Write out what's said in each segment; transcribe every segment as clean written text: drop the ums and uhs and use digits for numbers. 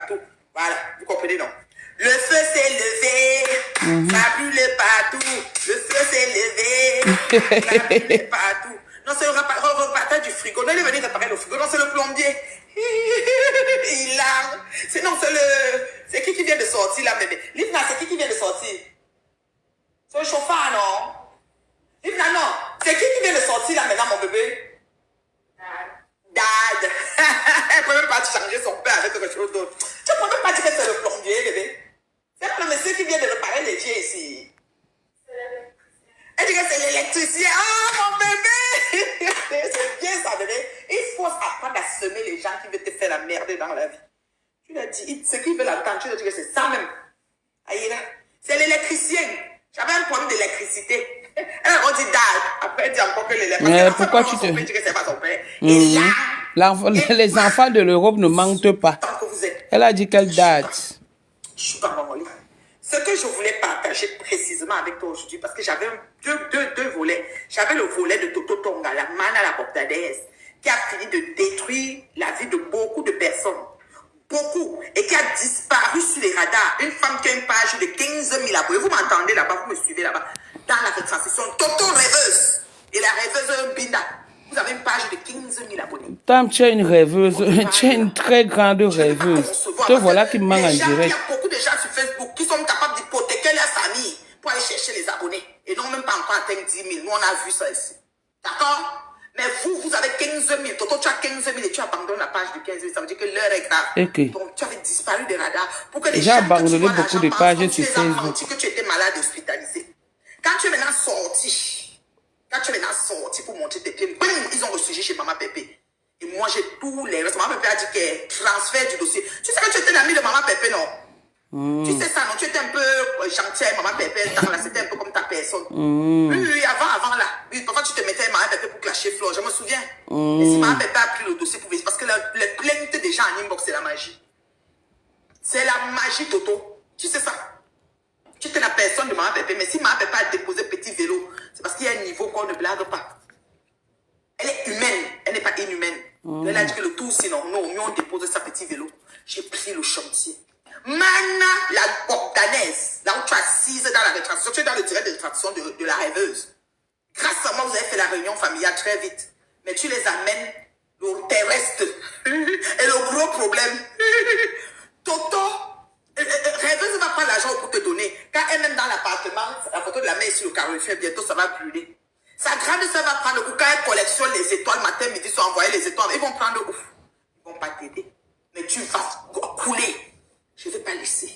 partout. Voilà, vous comprenez, non? Le feu s'est levé, ça brûle partout. Le feu s'est levé, ça brûle partout. Non, c'est le repartage du frigo. Non, il est venu réparer le frigo. Non, c'est le plombier. Il a... C'est qui vient de sortir, là, bébé? Livna, c'est qui vient de sortir? C'est le chauffeur, non? Livna, non. C'est qui vient de sortir, là, maintenant, mon bébé? Dad. Elle ne peut même pas changer son père avec quelque chose d'autre. Tu ne peux même pas dire que c'est le plombier, bébé. C'est pas le monsieur qui vient de réparer les yeux ici. Elle dit que c'est l'électricien. Ah, mon bébé. C'est bien ça, bébé. Il faut apprendre à semer les gens qui veulent te faire la merde dans la vie. Tu l'as dit, ce qu'ils veulent entendre, tu l'as dit que c'est ça même. Aïe, là. C'est l'électricien. J'avais un problème d'électricité. Elle a dit dad. Après, elle dit encore que l'électricien. Mais pourquoi tu te... Elle dit que c'est pas son père. Et là... Les enfants de l'Europe ne mentent pas. Elle a dit qu'elle date. Je suis pas mon lit. Ce que je voulais partager précisément avec toi aujourd'hui, parce que j'avais deux volets. J'avais le volet de Toto Tonga, la Mana la Boptadès, qui a fini de détruire la vie de beaucoup de personnes. Beaucoup. Et qui a disparu sur les radars. Une femme qui a une page de 15 000 abonnés. Vous m'entendez là-bas, vous me suivez là-bas. Dans la retransmission, Toto rêveuse. Et la rêveuse Binda. Vous avez une page de 15 000 abonnés. Tam, tu es une rêveuse, tu es une très grande rêveuse. Te voilà qui manque en direct. Il y a beaucoup de gens sur Facebook qui sont capables d'hypothéquer leur famille pour aller chercher les abonnés. Et non même pas encore atteint 10 000. Nous, on a vu ça ici. D'accord? Mais vous avez 15 000. Toto, tu as 15 000 et tu abandonnes la page de 15 000. Ça veut dire que l'heure est grave. Okay. Donc, tu avais disparu des radars. Pour que les j'ai gens abandonné beaucoup de pages sur Facebook. Que tu étais malade hospitalisé. Quand tu es maintenant sorti, pour monter tes pieds, ils ont ressurgi chez Maman Pépé. Et moi, j'ai tous les restes. Maman Pépé a dit qu'elle transfère du dossier. Tu sais que tu étais l'ami de Maman Pépé, non? Tu sais ça, non? Tu étais un peu gentil avec Maman Pépé. C'était un peu comme ta personne. Oui, avant là. Oui, parfois, tu te mettais avec Maman Pépé pour clasher Flore. Je me souviens. Et si Maman Pépé a pris le dossier pour vérifier, parce que les plaintes des gens en inbox, c'est la magie. C'est la magie, Toto. Tu sais ça? Tu étais la personne de Maman Pépé, mais si Maman Pépé a déposé petit vélo, c'est parce qu'il y a un niveau qu'on ne blague pas. Elle est humaine, elle n'est pas inhumaine. Elle a dit que le tout, sinon, nous, on dépose sa petit vélo. J'ai pris le chantier. Mana, la bordanaise, là où tu es assise dans la rétraction, tu es dans le direct de rétraction de la rêveuse. Grâce à moi, vous avez fait la réunion familiale très vite. Mais tu les amènes au terrestre. Et le gros problème, Toto, rêveuse ne va pas l'argent pour te donner. Quand elle-même dans l'appartement, la photo de la mère ici, le calorifère, bientôt ça va brûler. Sa grande sœur va prendre, ou quand elle collectionne les étoiles, matin, midi, soir, envoyer les étoiles, ils vont prendre, ouf, ils ne vont pas t'aider. Mais tu vas couler. Je ne vais pas laisser.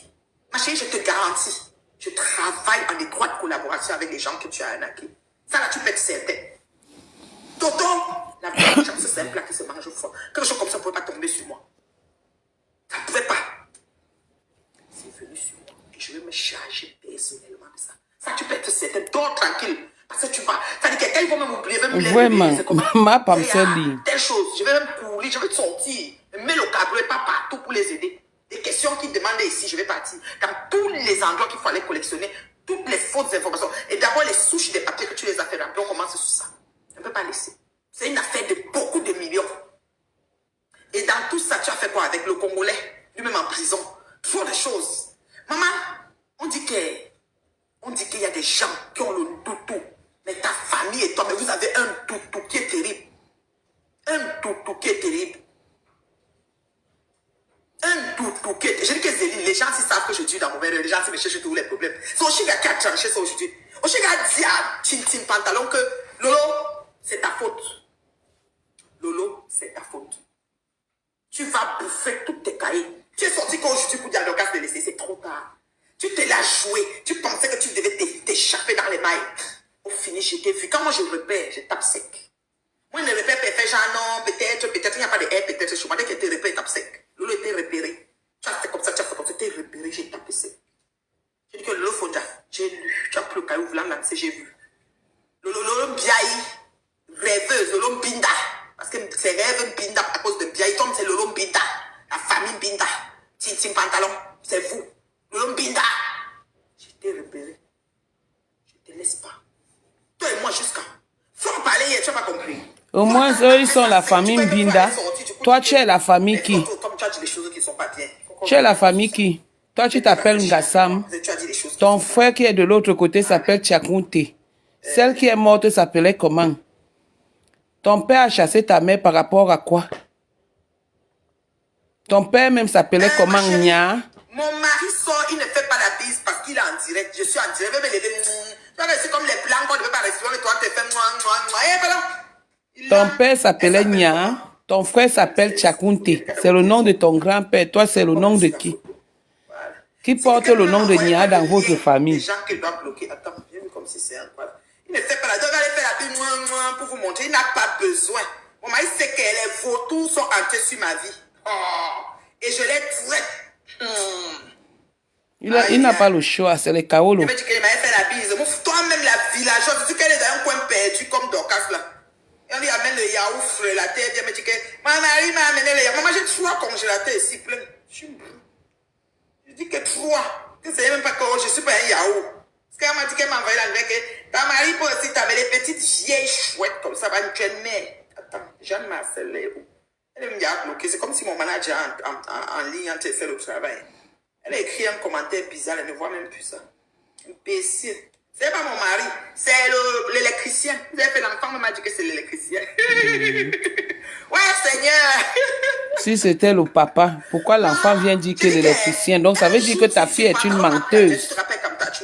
Ma chérie, je te garantis, je travaille en étroite collaboration avec les gens que tu as arnaqués. Ça là, tu peux être certain. Toto, la vie, c'est un plat qui se mange au fond. Quelque chose comme ça ne pouvait pas tomber sur moi. Ça ne pouvait pas. C'est venu sur moi et je vais me charger personnellement de ça. Ça, tu peux être certain. Dors tranquille. Parce que tu vas. Ça dit que quelqu'un, ils vont même oublier. Vraiment. Ma pas me fait lire. Telle chose. Je vais même courir. Je vais te sortir. Mais le câble pas partout pour les aider. Des questions qui demandaient ici, je vais partir. Dans tous les endroits qu'il faut aller collectionner, toutes les fausses informations. Et d'abord, les souches des papiers que tu les as fait remplir, on commence sur ça. On ne peut pas laisser. C'est une affaire de beaucoup de millions. Et dans tout ça, tu as fait quoi avec le Congolais? Lui-même en prison. Trop de choses. Maman, on dit qu'il y a des gens qui ont le toutou. Mais ta famille et toi, mais vous avez un toutou qui est terrible. Un toutou qui est terrible. Un toutou qui est terrible. Je dis que Zélie, les gens s'ils savent que je dis dans mon verre, les gens me cherchent tous les problèmes. C'est Oshiga qui a tranché ça aujourd'hui. Oshiga a dit à Tintin Pantalon que Lolo, c'est ta faute. Lolo, c'est ta faute. Tu vas bouffer toutes tes cahiers. Tu es sorti qu'aujourd'hui pour dire à Lucas de laisser, c'est trop tard. Tu te l'as joué. Tu pensais que tu devais t'échapper dans les mailles. Au fini, je t'ai vu. Quand moi je repère, je tape sec. Moi, je ne repère pas, fait genre non, peut-être, il n'y a pas de R, peut-être, je m'en dis que tu repères, tape sec. Lolo était repéré. Tu as fait comme ça, tu as fait comme ça, tu es repéré, j'ai tapé sec. J'ai dit que Lolo Fonda, j'ai lu, tu as pris le caillou, voulant lancer, j'ai vu. Lolo Biaï, rêveuse, Lolo Binda. Parce que c'est rêve Binda à cause de Biaï, comme c'est Lolo Binda. La famille Binda. Tintin Pantalon, c'est vous. Lolo Binda. Je t'ai repéré. Je te laisse pas. Toi et moi jusqu'à. Faut en parler hier, tu n'as pas compris. Au moins, eux, ils sont la famille Binda. Toi, tu es la famille qui? Comme tu as dit des choses qui ne sont pas bien. Tu es la famille qui? Toi, tu t'appelles Ngassam. Tu as dit des choses. Ton frère qui est de l'autre côté s'appelle Tchakounte. Celle qui est morte s'appelait comment? Ton père a chassé ta mère par rapport à quoi? Ton père même s'appelait comment? Ma chérie, Nya? mon mari sort, il ne fait pas la bise parce qu'il est en direct. Je suis en direct. C'est comme les blancs qu'on ne peut pas respirer, mais toi, tu fais Ton père s'appelait Nya. Ton frère s'appelle Tchakounte. C'est le nom de ton grand-père. Toi, c'est le nom de qui? Qui porte le nom de Nya dans votre famille? Les gens qu'il doit bloquer. Attends, j'ai vu comme si c'est un quoi. Il ne fait pas la bise. Il va aller faire la bise pour vous montrer. Il n'a pas besoin. Mon mari sait que les vautours sont entrés sur ma vie. Oh, et je les traite. Il n'a pas le choix, c'est les Kaolo. Je me dis qu'il m'avait fait la bise. Toi-même, la villageoise, tu dis qu'elle est dans un coin perdu comme Dorcas là. Et on lui amène le yaourt, la terre, elle me dit que mon mari m'a amené le yaourt. Maman, j'ai 3 congélateurs ici plein. Je dis que 3. Tu ne sais même pas que je suis pas un yaourt. Parce qu'elle m'a dit qu'elle m'a envoyé la nouvelle que ta mari peut aussi t'amener les petites vieilles chouettes comme ça, va nous tuer. Mais attends, Jeanne Marcel, elle est où? Elle me dit à bloquer. C'est comme si mon manager en ligne en fait le travail. Elle a écrit un commentaire bizarre, elle ne voit même plus ça. Imbécile. C'est pas mon mari, c'est l'électricien. Vous avez fait l'enfant, on m'a dit que c'est l'électricien. Ouais, Seigneur. Si c'était le papa, pourquoi l'enfant vient dire que l'électricien? Donc ça veut dire que ta fille est une menteuse.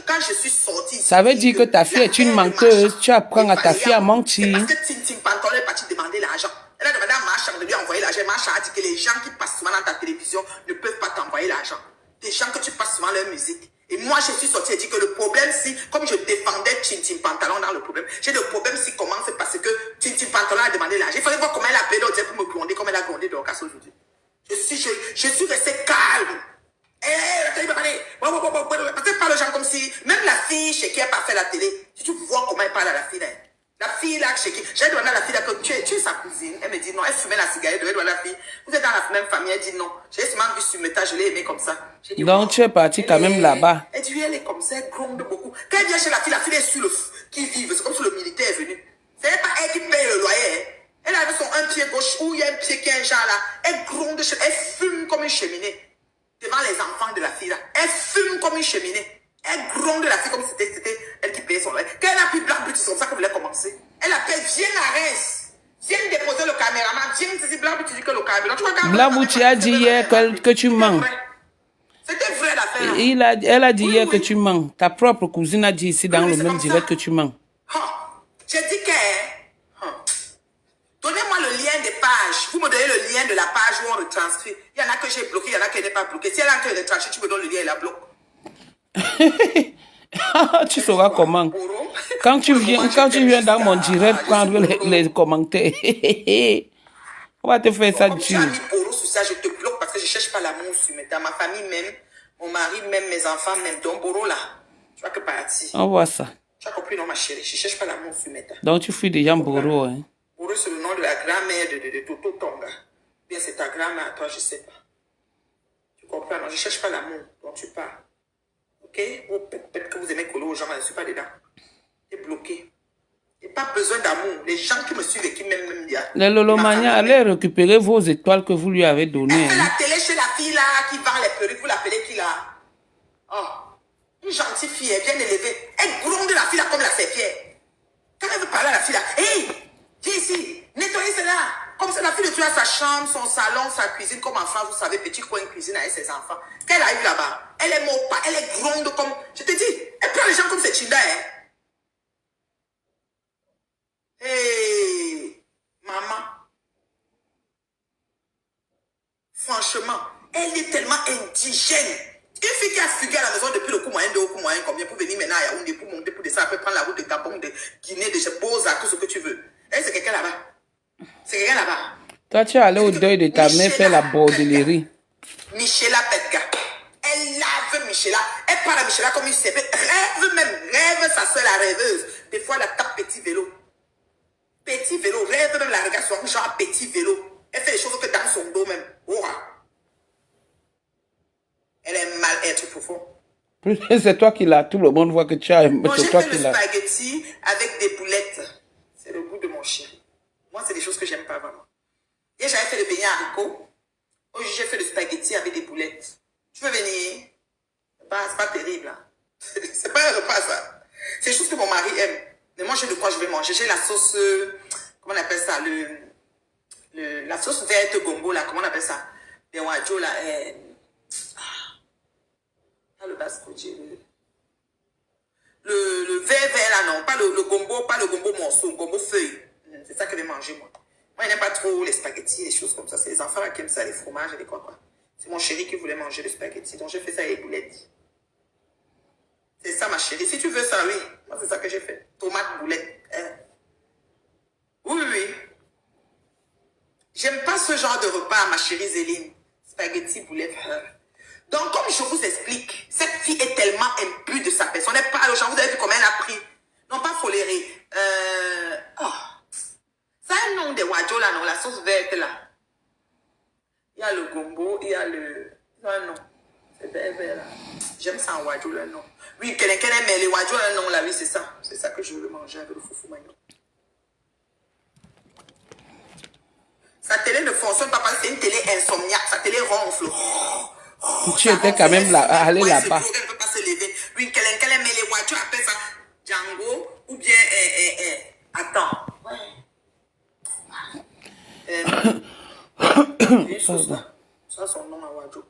Quand je suis sortie, ça veut dire que ta fille est une menteuse. Tu apprends à ta fille à mentir. Parce que Tintin Pantalon est parti demander l'argent. Elle a demandé à Marchand de lui envoyer l'argent. Marchand a dit que les gens qui passent souvent dans ta télévision ne peuvent pas t'envoyer l'argent. Des gens que tu passes souvent leur musique. Et moi, je suis sortie et dit que le problème, si, comme je défendais Tintin Pantalon dans le problème, j'ai le problème si comment c'est parce que Tintin Pantalon a demandé l'argent. Il fallait voir comment elle a appelé l'autre pour me gronder, comme elle a grondé Dorcas aujourd'hui. Je suis restée calme. Parce qu'elle parle aux gens comme si, même la fille chez qui elle pas fait la télé, si tu vois comment elle parle à la fille là. La fille là, chez qui, j'ai demandé à la fille là que tu es sa cousine. Elle me dit non, elle fumait la cigarette, elle doit la fille. Vous êtes dans la même famille, elle dit non. J'ai seulement vu sur Meta, je l'ai aimée comme ça. Dit, donc tu es parti quand même là-bas. Elle dit, elle est comme ça, elle gronde beaucoup. Quand elle vient chez la fille est sur le qui vive, c'est comme si le militaire est venu. C'est pas elle qui paye le loyer. Elle avait son un pied gauche où il y a un pied qui est un genre là. Elle gronde, elle fume comme une cheminée. Devant les enfants de la fille là. Elle fume comme une cheminée. Elle gronde la fille comme si c'était elle qui payait son loyer. Quand elle a pris Black Beauty, c'est comme ça qu'elle voulait commencer. Elle appelle, viens à Reims. Viens déposer le caméraman. Viens, c'est Black Beauty dit que le caméraman. Black Beauty a dit hier que tu mens. C'était vrai l'affaire. Elle a dit hier que tu mens. Ta propre cousine a dit ici dans le même direct que tu mens. J'ai dit que... Donnez-moi le lien des pages. Vous me donnez le lien de la page où on retranscrit. Il y en a que j'ai bloqué, il y en a qui n'est pas bloqué. Si elle a un retranscrit, tu me donnes le lien et la bloque. Tu sauras comment. Quand tu viens dans mon direct prendre les commentaires, on va te faire ça dessus. Tu as mis Boro sur ça, je te bloque parce que je ne cherche pas l'amour sur dans ma famille même, mon mari même, mes enfants même. Donc Boro là, tu vas que partir. On voit ça. Tu as compris non ma chérie, je ne cherche pas l'amour sur Meta. Donc tu fuis déjà Boro, hein. Boro c'est le nom de la grand-mère de Toto Tonga. Bien c'est ta grand-mère à toi, je ne sais pas. Tu comprends? Non, je ne cherche pas l'amour dont tu parles. Ok? Ou peut-être que vous aimez coller aux gens, mais je ne suis pas dedans. Tu es bloqué. Il n'y a pas besoin d'amour. Les gens qui me suivent et qui m'aiment, les Lolomania, allez récupérer vos étoiles que vous lui avez données. Elle fait la télé chez la fille là qui vend les perruques. Vous l'appelez qui là? Oh, une gentille fille, elle bien élevée. Elle gronde la fille là comme la serpillère. Quand elle veut parler à la fille là, hey, viens ici, nettoyez cela. Comme ça, la fille de tu as sa chambre, son salon, sa cuisine, comme en France, vous savez, petit coin cuisine avec ses enfants. Quand elle arrive là-bas, elle est morte, elle est gronde comme. Je te dis, elle prend les gens comme c'est Chinda, hein. Hey, maman. Franchement, elle est tellement indigène. Une fille qui a fugué à la maison depuis le coup moyen, de coup moyen, combien pour venir maintenant à Yaoundé, pour monter, pour descendre, après prendre la route de Gabon, de Guinée, de Boza, tout ce que tu veux. Elle, c'est quelqu'un là-bas. C'est quelqu'un là-bas. Toi, tu es allé au deuil de ta mère faire la bordellerie. Michela Pedga. Elle lave Michela. Elle parle à Michela comme une CP. Rêve sa soeur la rêveuse. Des fois, elle tape petit vélo. Petit vélo. Rêve même la regarde sur un genre petit vélo. Elle fait les choses que dans son dos même. Oh. Elle est mal être profond. C'est toi qui l'as. Tout le monde voit que tu as. C'est toi qui l'as. J'ai fait le spaghetti avec des boulettes. C'est le goût de mon chien. Moi, c'est des choses que j'aime pas vraiment. Hier, j'avais fait le beignet haricots. Aujourd'hui, j'ai fait le spaghetti avec des boulettes. manger. J'ai la sauce, comment on appelle ça, la sauce verte gombo, là, comment on appelle ça? Les wadjo, là, le bascoji, le vert, là, non, pas le gombo, pas le gombo morceau, gombo feuille. C'est ça que je vais manger, moi. Moi, je n'aime pas trop les spaghettis, les choses comme ça. C'est les enfants qui aiment ça, les fromages et les quoi. C'est mon chéri qui voulait manger les spaghettis, donc j'ai fait ça avec les boulettes. C'est ça, ma chérie. Si tu veux ça, oui. Moi, c'est ça que j'ai fait. Tomate, boulette. Oui, oui, oui. J'aime pas ce genre de repas, ma chérie Zéline. Spaghetti, boulette. Donc, comme je vous explique, cette fille est tellement imbue de sa personne. Elle parle aux gens. Vous avez vu combien elle a pris? Non, pas foléré. Ça a un nom de wadjo, là, non? La sauce verte, là. Il y a le gombo, il y a le... Non, c'est vert, là. J'aime ça en wadjo, là, non. Oui, quelqu'un aime les wadjo, là, non, là, oui, c'est ça. C'est ça que je veux manger avec le foufou magnon. Sa télé ne fonctionne pas parce que c'est une télé insomniaque. Sa télé ronfle. Tu étais quand même là, allé là-bas. Elle ne peut pas se lever. Oui, quelqu'un aime les wadjo, appelle ça Django ou bien... attends. Ça, son nom à wadjo.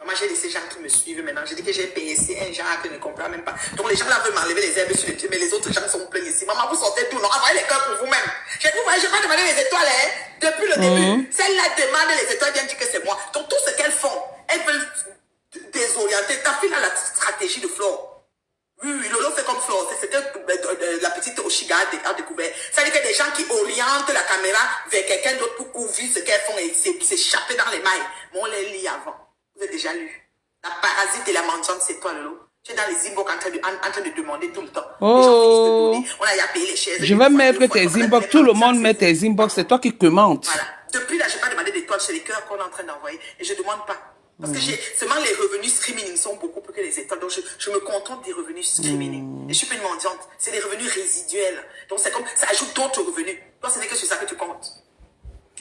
Moi, j'ai laissé les gens qui me suivent maintenant. J'ai dit que j'ai payé ici un genre que je ne comprends même pas. Donc, les gens là veulent m'enlever les herbes sur le pied, mais les autres gens sont pleins ici. Maman, vous sortez d'où? Non, envoyez les cœurs pour vous-même. Je n'ai pas demandé les étoiles, hein, depuis le début. Celle-là demande les étoiles, bien dire que c'est moi. Donc, tout ce qu'elles font, elles veulent désorienter. Ta fille a la stratégie de Flore. Oui, Lolo fait comme Flore. C'était la petite Oshiga a découvert. Ça veut dire que des gens qui orientent la caméra vers quelqu'un d'autre pour couvrir ce qu'elles font et s'échapper dans les mailles. Mais on les lit avant. Vous avez déjà lu. La parasite et la mendiante, c'est toi, Lolo. Tu es dans les inbox en train de demander tout le temps. Oh. Les gens finissent de donner. On a déjà payé les chaises. Je vais mettre tes inbox. Tout le monde met tes inbox. C'est toi qui commente. Voilà. Depuis là, je n'ai pas demandé d'étoiles. C'est les cœurs qu'on est en train d'envoyer. Et je ne demande pas. Parce que seulement les revenus streaming sont beaucoup plus que les étoiles. Donc, je me contente des revenus streaming. Et je suis pas une mendiante. C'est des revenus résiduels. Donc, c'est comme ça ajoute d'autres revenus. Toi, ce n'est que sur ça que tu comptes.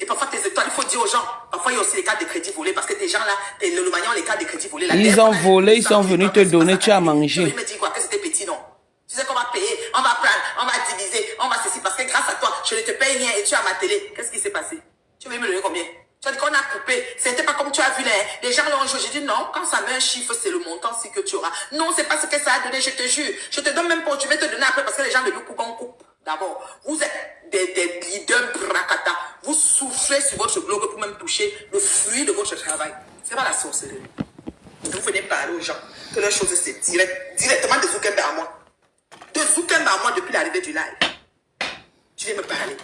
Et parfois, tes étoiles, il faut dire aux gens. Parfois, il y a aussi les cartes de crédit volées. Parce que tes gens là, le maniant, les cartes de crédit volées. Ils ont volé, ils sont venus te donner, tu as mangé. Je me dis quoi, que c'était petit, non? Tu sais qu'on va payer, on va prendre, on va diviser, on va ceci. Parce que grâce à toi, je ne te paye rien et tu as ma télé. Qu'est-ce qui s'est passé? Tu veux me donner combien? Tu as dit qu'on a coupé. C'était pas comme tu as vu là. Les gens l'ont joué. J'ai dit non, quand ça met un chiffre, c'est le montant si que tu auras. Non, c'est pas ce que ça a donné, je te jure. Je te donne même pas, je vais te donner après parce que les gens de nous coupent, on coupe. D'abord, vous êtes des leaders bracata. Vous soufflez sur votre blog pour même toucher le fruit de votre travail. C'est pas la sorcellerie. Vous venez parler aux gens que leur chose c'est directement de Zuckerberg à moi. De Zuckerberg à moi depuis l'arrivée du live. Tu viens me parler.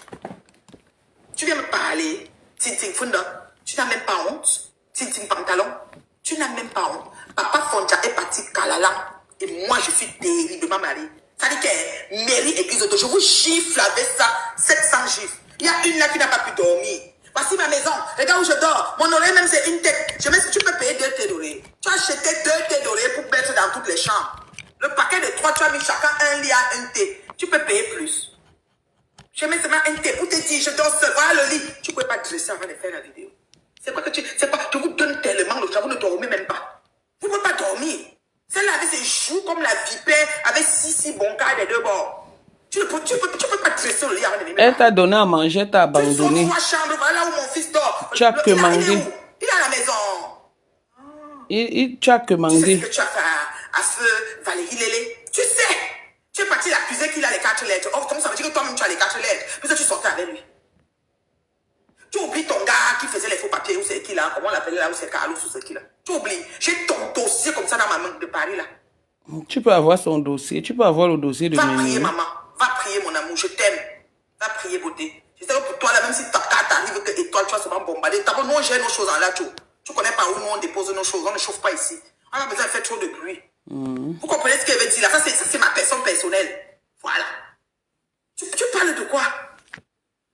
Tu viens me parler. Tintin Funda. Tu n'as même pas honte. Tintin Pantalon. Tu n'as même pas honte. Papa Fonja est parti Kalala. Et moi, je suis terriblement mariée. Ça dit que mairie église auto, je vous gifle avec ça, 700 gifles. Il y a une là qui n'a pas pu dormir. Voici ma maison, regarde où je dors. Mon oreille même c'est une tête. Je me dis, tu peux payer 2 têtes d'oreille. Tu as acheté 2 têtes d'oreille pour mettre dans toutes les chambres. Le paquet de 3, tu as mis chacun un lit à un thé. Tu peux payer plus. Je mets seulement un thé pour te dire, je dors seul. Voilà le lit. Tu ne pouvais pas dresser avant de faire la vidéo. C'est quoi que tu vous donnes tellement le travail, vous ne dormez même pas. Vous ne pouvez pas dormir. Celle-là avec ses joues comme la vipère, avec 6 bons cas des deux bords. Tu ne peux pas dresser le lit avant de venir. Elle t'a donné à manger, elle t'a abandonné. Tu sors 3 chambres, voilà où mon fils dort. Tu as que manger. Il est à la maison. Tu as que Tu sais manger. ce que tu as fait à feu Valérie Lélé. Tu sais. Tu es parti l'accuser qu'il a les 4 lettres. Oh, comment ça veut dire que toi-même tu as les 4 lettres? Puis tu sortais avec lui. Tu oublies ton gars qui faisait les faux papiers, ou c'est qui là? Comment on l'appelait là? Ou c'est Carlos, ou c'est qui là? Tu oublies. J'ai ton dossier comme ça dans ma main de Paris là. Tu peux avoir son dossier. Tu peux avoir le dossier de Va Mimi. prier, maman. Va prier, mon amour. Je t'aime. Va prier, beauté. Je sais que pour toi, là, même si ta carte arrive, que étoile, tu vas seulement bombarder. D'abord, nous, on gère nos choses en là, tu connais pas où nous, on dépose nos choses. On ne chauffe pas ici. On a besoin de faire trop de bruit. Vous comprenez ce qu'elle veut dire là? Ça, c'est ma personne personnelle. Voilà. Tu parles de quoi?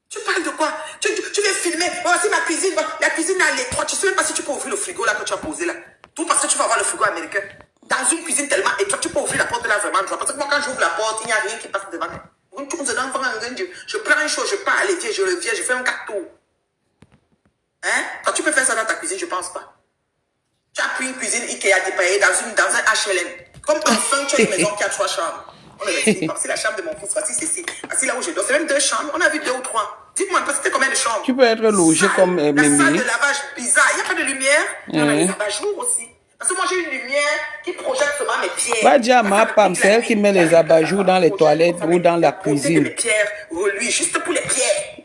Tu parles de quoi? Tu veux filmer? Voici ma cuisine. La cuisine est à l'étroit. Tu sais même pas si tu peux ouvrir le frigo là que tu as posé là. Tout parce que tu vas avoir le frigo américain. Dans une cuisine tellement étroite, tu peux ouvrir la porte là vraiment. Parce que moi, quand j'ouvre la porte, il n'y a rien qui passe devant. Je prends une chose, je pars à l'été, je reviens, je fais un gâteau. Hein? Quand tu peux faire ça dans ta cuisine, je pense pas. Tu as pris une cuisine Ikea dépaillée dans un HLM. Comme enfin, tu as une maison qui a 3 chambres. On ne respire pas. C'est la chambre de mon fils. Voici ceci. Voici là où je dors. C'est même 2 chambres. On a vu 2 ou 3. Dites-moi un peu, c'était combien de chambres? Tu peux être logé comme La salle Mémé. de lavage bizarre. Il n'y a pas de lumière. Il y a les abat-jours aussi. Parce que moi, j'ai une lumière qui projette seulement mes pierres. Va dire à ma femme, c'est elle qui met les abat-jours dans les toilettes ou dans la cuisine. Mes pierres reluisent juste pour les pierres.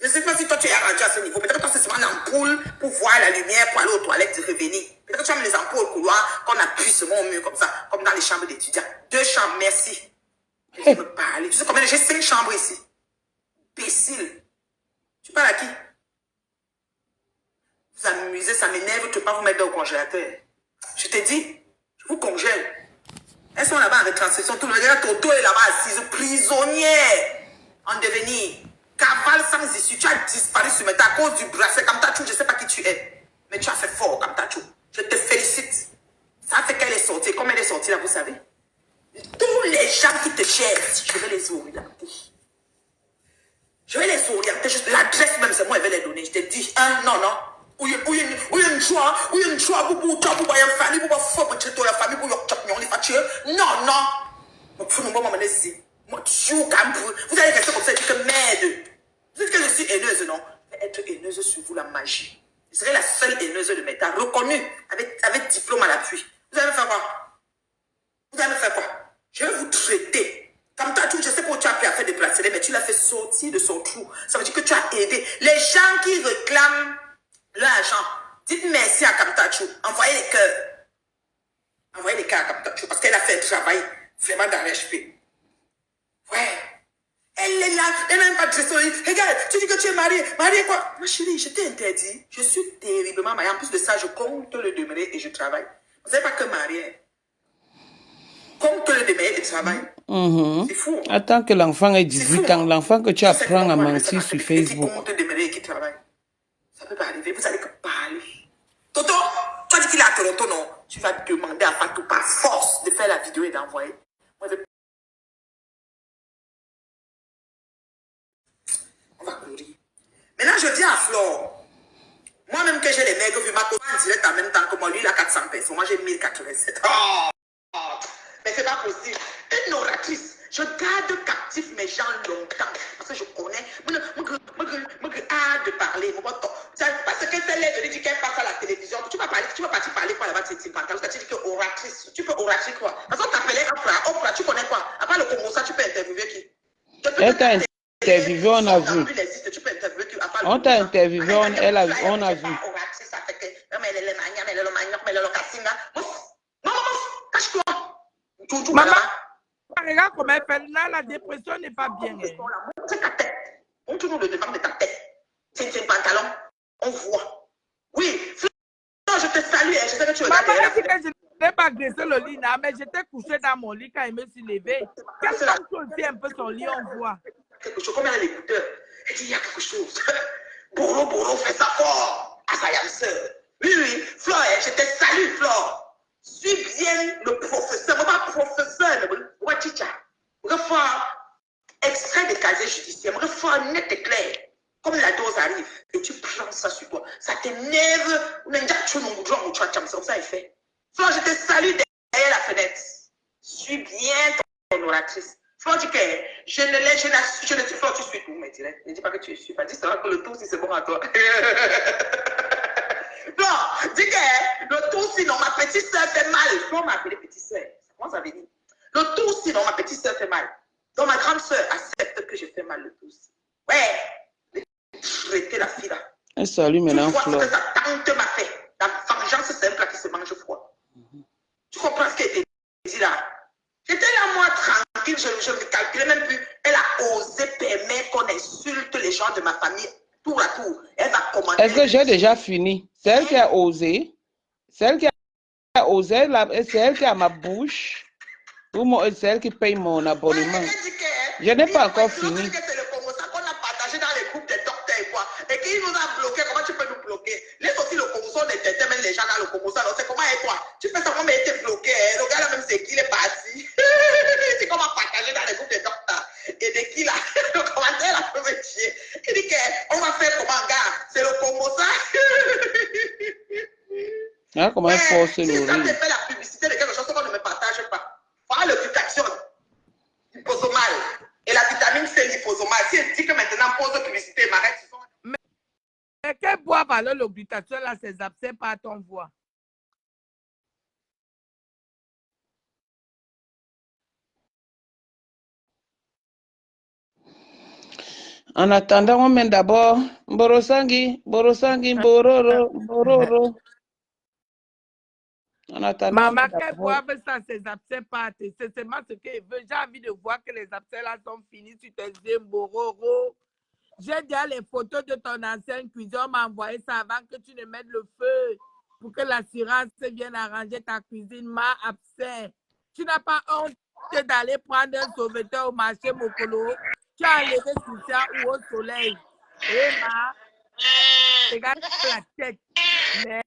Je ne sais pas si toi tu es arrangé à ce niveau. Peut-être que toi c'est seulement l'ampoule pour voir la lumière, pour aller aux toilettes et revenir. Peut-être que tu as mis les ampoules au couloir qu'on appuie seulement au mur comme ça, comme dans les chambres d'étudiants. 2 chambres, merci. Je me parler. Tu sais combien j'ai 5 chambres ici. Imbécile. Tu parles à qui? Vous amusez, ça m'énerve, tu ne peux pas vous mettre au congélateur. Je t'ai dit, je vous congèle. Elles sont là-bas en retranscription. Tout le monde regarde, Toto est là-bas assise, prisonnière en devenir. Cavale sans issue. Tu as disparu sur mes à cause du bracelet. Comme Tachou, je ne sais pas qui tu es. Mais tu as fait fort, comme Tachou. Je te félicite. Ça fait qu'elle est sortie. Comme elle est sortie, là, vous savez. Tous les gens qui te cherchent, je vais les orienter. Je vais les orienter. L'adresse même, c'est moi, je vais les donner. Je te dis, hein, non, non. Où il y a une joie, où il y a une joie, où il y a une famille, où il y a une famille, où il y a une non, non. Vous allez rester comme ça et dire que merde. Vous dites que je suis haineuse, non? Je vais être haineuse sur vous, la magie. Je serai la seule haineuse de mes temps, reconnue, avec diplôme à l'appui. Vous allez me faire quoi? Vous allez me faire quoi? Je vais vous traiter. Comme toi, je sais pas où tu as appris à faire des bracelets, mais tu l'as fait sortir de son trou. Ça veut dire que tu as aidé. Les gens qui réclament l'argent, dites merci à Kamtachou. Envoyez les cœurs. Envoyez les cœurs à Kamtachou parce qu'elle a fait un travail vraiment d'arrache-pied. Ouais. Elle est là, elle n'a même pas de dressé. Regarde, tu dis que tu es mariée. Mariée quoi? Ma chérie, je t'ai interdit. Je suis terriblement mariée. En plus de ça, je compte le demeurer et je travaille. Vous savez pas que mariée. Compte le demeurer et travaille. C'est fou. Attends que l'enfant ait 18 ans. L'enfant que tu apprends à mentir sur Facebook. Compte le demeurer et qui travaille. Ça peut pas arriver. Vous allez que parler. Toto, tu as dit qu'il est à Toronto, non? Tu vas demander à Fatou par force de faire la vidéo et d'envoyer. Moi, on va courir. Maintenant, je dis à Flore, moi-même que j'ai les mecs vu ma commande en direct en même temps que moi, lui, il a 400 personnes. Moi, j'ai 1087. Mais c'est pas possible. Une oratrice, je garde captif mes gens longtemps. Parce que je connais. De parler. Parce que celle-là, dit qu'elle passe à la télévision. Tu vas partir parler quoi là-bas, tu dis que oratrice. Tu peux oratrice quoi? Parce qu'on t'appelait Oprah. Oprah, tu connais quoi? À part le Congo, ça, tu peux interviewer qui? Elle t'a interviewé, on a vu. On t'a interviewé, on a vu. Maman, regarde comment elle fait là, la dépression n'est pas bien. C'est ta tête. On tourne le devant de ta tête. C'est un pantalon. On voit. Oui, je te salue. Je sais que tu regardes. Maman, elle dit que je n'ai pas agressé le lit, mais j'étais couché dans mon lit quand il me suis levé. Quelqu'un qui aussi un peu son lit, on voit. Quelque chose, comme elle a l'écouteur. Elle dit, il y a quelque chose. Boro, fais ça fort. Ah, ça y est, sœur. Oui, Flore, je te salue, Flore. Suis bien le professeur. Moi, pas professeur, moi, teacher. Je vais faire extrait de casier judiciaire. Je vais faire net et clair. Comme la dose arrive. Et tu prends ça sur toi. Ça t'énerve. Comme ça, il fait. Flore, je te salue derrière la fenêtre. Suis bien ton oratrice. Flore dit que je ne suis pas, tu suis tout, mais direct. Ne dis pas que tu suis pas. Dis ça que le tout, si c'est bon à toi. Non, dis que le tout, sinon ma petite soeur fait mal. Flore m'a appelé petite soeur. Ça commence à venir. Le tout, sinon ma petite soeur fait mal. Donc ma grande soeur accepte que je fais mal le tout. Ouais, traiter la fille là. Elle salue maintenant Flore. Tu vois Flore. ce que sa tante m'a fait. La vengeance, c'est un plat qui se mange froid. Tu comprends ce qui a été dit là? J'étais là, moi, tranquille, je ne calculais même plus. Elle a osé permettre qu'on insulte les gens de ma famille tour à tour. Elle va commander. Est-ce que j'ai déjà fini? C'est elle qui a osé. C'est elle qui a osé. C'est elle qui a ma bouche. Ou c'est elle qui paye mon abonnement. Je n'ai pas encore fini. C'est le Congo, ça qu'on a partagé dans les groupes des docteurs et quoi. Et qui nous a bloqué. Comment tu peux nous bloquer? Laisse aussi le Congo, on détermine les gens dans le Congo. C'est comment et toi? Tu fais ça, comment il était bloqué. Le gars là même, c'est qui il est parti. C'est qu'on a partagé dans les groupes des docteurs. Et de qui là? Le commentaire là peut me tuer. Il dit qu'on va faire comment, gars? C'est le Congo ça. Ah, comment elle force si le ça te rire. fait la publicité de quelque chose qu'on ne me partage pas. Voilà l'éducation. alors le glutathione, là, c'est absent par ton voix. En attendant, on mène d'abord Borosangi, Bororo. En attendant, Maman, qu'elle boive ça, ses abcès partent. C'est seulement ce qu'elle veut. J'ai envie de voir que les abcès là sont finis sur tes yeux, Bororo. J'ai déjà les photos de ton ancienne cuisine. On m'a envoyé ça avant que tu ne mettes le feu pour que l'assurance vienne arranger ta cuisine. Ma abcès. Tu n'as pas honte d'aller prendre un sauveteur au marché Mokolo. Tu as enlevé sur ça ou au soleil. Et ma, regarde la tête. Mais,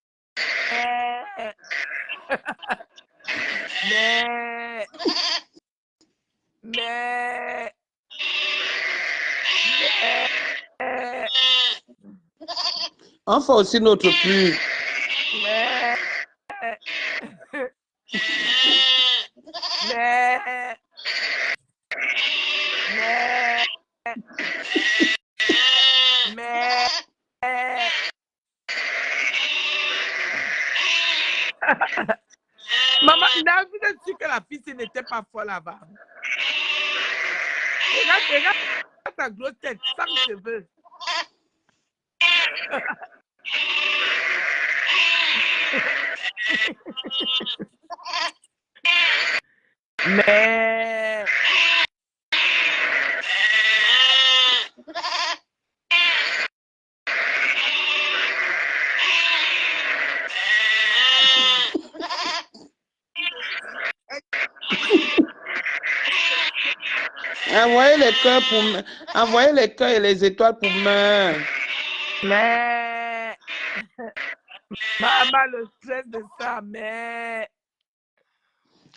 on fait aussi notre plus. Maman, vous êtes sûre que la fille n'était pas folle là-bas. Regarde ta grosse tête, sans cheveux. Mais... Envoyez les cœurs envoyez les cœurs et les étoiles pour moi. Mais... Maman, le stress de ça, mais...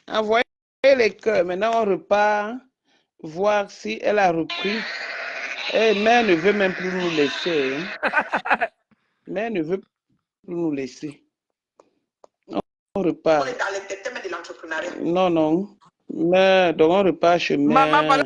Envoyez les cœurs. Maintenant, on repart voir si elle a repris. Mère ne veut même plus nous laisser. Hein. Mère ne veut plus nous laisser. On repart. On est dans les thèmes de l'entrepreneuriat. Non. Mais, donc, on repart chez mère. Maman, voilà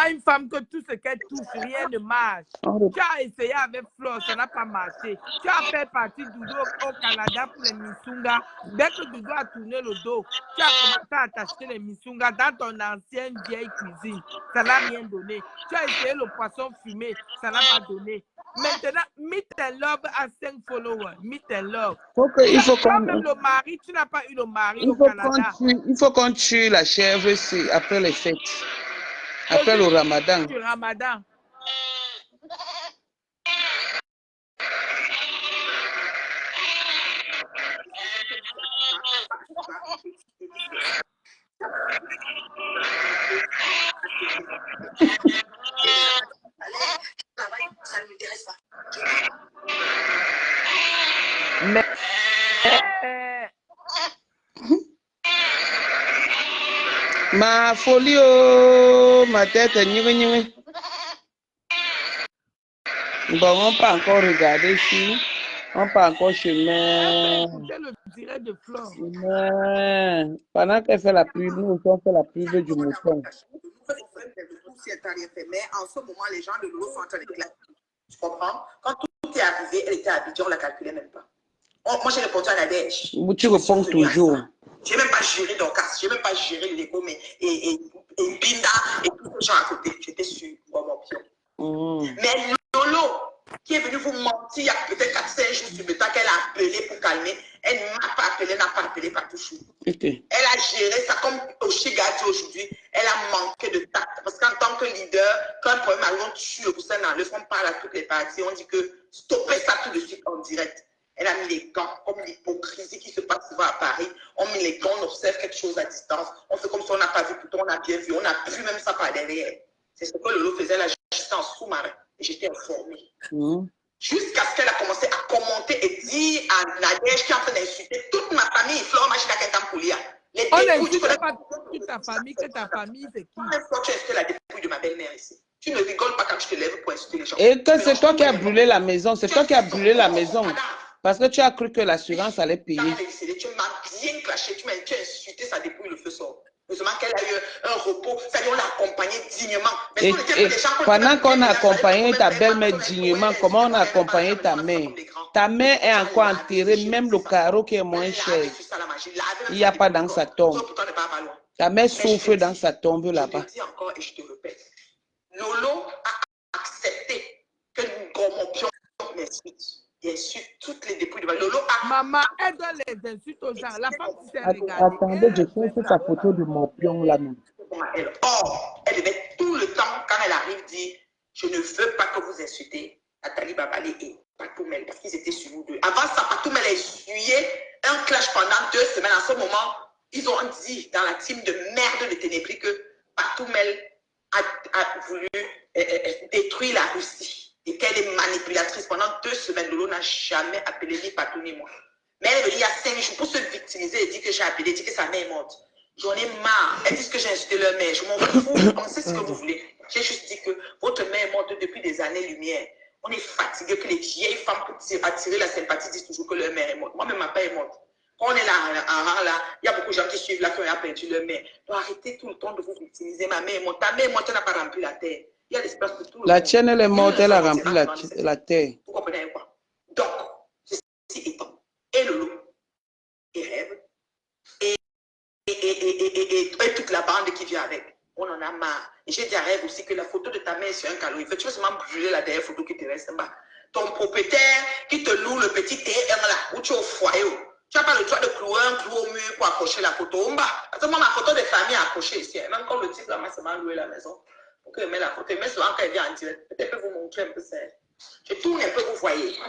une femme que tout ce qu'elle touche, rien ne marche. Tu as essayé avec Flore, ça n'a pas marché. Tu as fait partie Doudou au Canada pour les Missunga. Dès que Doudou a tourné le dos, tu as commencé à t'acheter les Missunga dans ton ancienne vieille cuisine. Ça n'a rien donné. Tu as essayé le poisson fumé, ça n'a pas donné. Maintenant, Meet and Love a 5 followers. Meet and Love. Il faut qu'on... Même le mari, tu n'as pas eu le mari au Canada. Il faut qu'on tue la chèvre ici, après les fêtes. Après le Ramadan. Le Ramadan. Ça ne m'intéresse pas. Mais... Ma folie, oh, ma tête est nue. Bon, on peut encore regarder ici. On peut encore chez mère. Le direct de Flore. Pendant qu'elle fait la pub, nous on fait la pub du mouton. Mais en ce moment, les gens de l'eau sont en train de claquer. Tu comprends? Quand tout est arrivé, elle était à Abidjan, on ne la calculait même pas. Moi, j'ai répondu à Nadège. Tu réponds toujours. Je n'ai même pas géré Dorcas, je n'ai même pas géré Lego, et Binda et tous ces gens à côté. J'étais sur mon pion. Mais Lolo, qui est venu vous mentir il y a peut-être 4-5 jours sur le temps qu'elle a appelé pour calmer, elle ne m'a pas appelé, n'a pas appelé par toujours. Okay. Elle a géré ça comme Oshiga dit aujourd'hui. Elle a manqué de tact. Parce qu'en tant que leader, quand un problème arrive, on tue le coussin dans l'œuf, on parle à toutes les parties, on dit que stoppez ça tout de suite en direct. Elle a mis les gants, comme l'hypocrisie qui se passe souvent à Paris. On met les gants, on observe quelque chose à distance. On fait comme si on n'a pas vu, pourtant on a bien vu. On a vu même ça par derrière. C'est ce que Lolo faisait, là, j'étais en sous-marin et j'étais informée. Jusqu'à ce qu'elle a commencé à commenter et dire à Nadège qui est en train d'insulter toute ma famille, Flore Machina Kentampulia. On n'insulte pas toute ta famille, que ta famille, c'est qui? Combien de fois tu insultes la dépouille de ma belle-mère ici? Tu ne rigoles pas quand tu te lèves pour insulter les gens. Et que c'est toi qui as brûlé la maison, c'est toi qui as brûlé la maison. Parce que tu as cru que l'assurance allait payer. Tu m'as bien clashé, tu as insulté sa dépouille, le feu sort. Heureusement qu'elle a eu un repos, c'est-à-dire on l'a accompagnée dignement. Et pendant qu'on a accompagné ta belle-mère dignement, comment on a accompagné ta mère? Ta mère est encore enterrée, même le carreau qui est moins cher. Il n'y a pas dans sa tombe. Ta mère souffre dans sa tombe là-bas. Je te dis encore et je te répète. Lolo a accepté que nous corrompions les suites. Bien sûr, toutes les dépouilles de Lolo a... Maman, elle donne les insultes aux gens. La femme qui s'est regardée. Attendez, je cherche ta photo de morpion là. Or, elle devait tout le temps, quand elle arrive, dire « Je ne veux pas que vous insultez Nathalie Babalé et Patoumel, parce qu'ils étaient sur nous deux. » Avant ça, Patoumel a essuyé un clash pendant 2 semaines. En ce moment, ils ont dit dans la team de merde de Ténébris que Patoumel a voulu détruire la Russie et qu'elle est manipulatrice. Pendant 2 semaines, Lolo n'a jamais appelé ni Patou ni moi. Mais elle est venue il y a 5 jours pour se victimiser et dire que j'ai appelé, dire que sa mère est morte. J'en ai marre. Elle dit que j'ai insulté leur mère. Je m'en fous. Pensez ce que vous voulez. J'ai juste dit que votre mère est morte depuis des années-lumière. On est fatigué que les vieilles femmes pour attirer la sympathie disent toujours que leur mère est morte. Moi-même, ma mère est morte. Quand on est là, en rang là, il y a beaucoup de gens qui suivent là, qui ont perdu leur mère. Donc arrêtez tout le temps de vous victimiser. Ma mère est morte. Ta mère est morte, tu n'as pas rempli la terre. Il y a l'espace pour tout le monde. La tienne, elle est morte, elle a rempli la terre. Vous comprenez quoi? Donc, ceci étant, et Lolo, et Rêve, et toute la bande qui vient avec. On en a marre. Et j'ai dit à Rêve aussi que la photo de ta mère sur un calorifère, tu veux seulement brûler la dernière photo qui te reste en bas. Ton propriétaire qui te loue le petit T1 là, où tu es au foyer. Tu n'as pas le droit de clouer un clou au mur pour accrocher la photo en bas. Parce que moi, ma photo de famille est accrochée ici. Même quand le type là m'a seulement loué la maison pour qu'elle mette la photo. Mais souvent quand elle vient en direct, peut-être que vous montrer un peu ça. Je tourne un peu, vous voyez.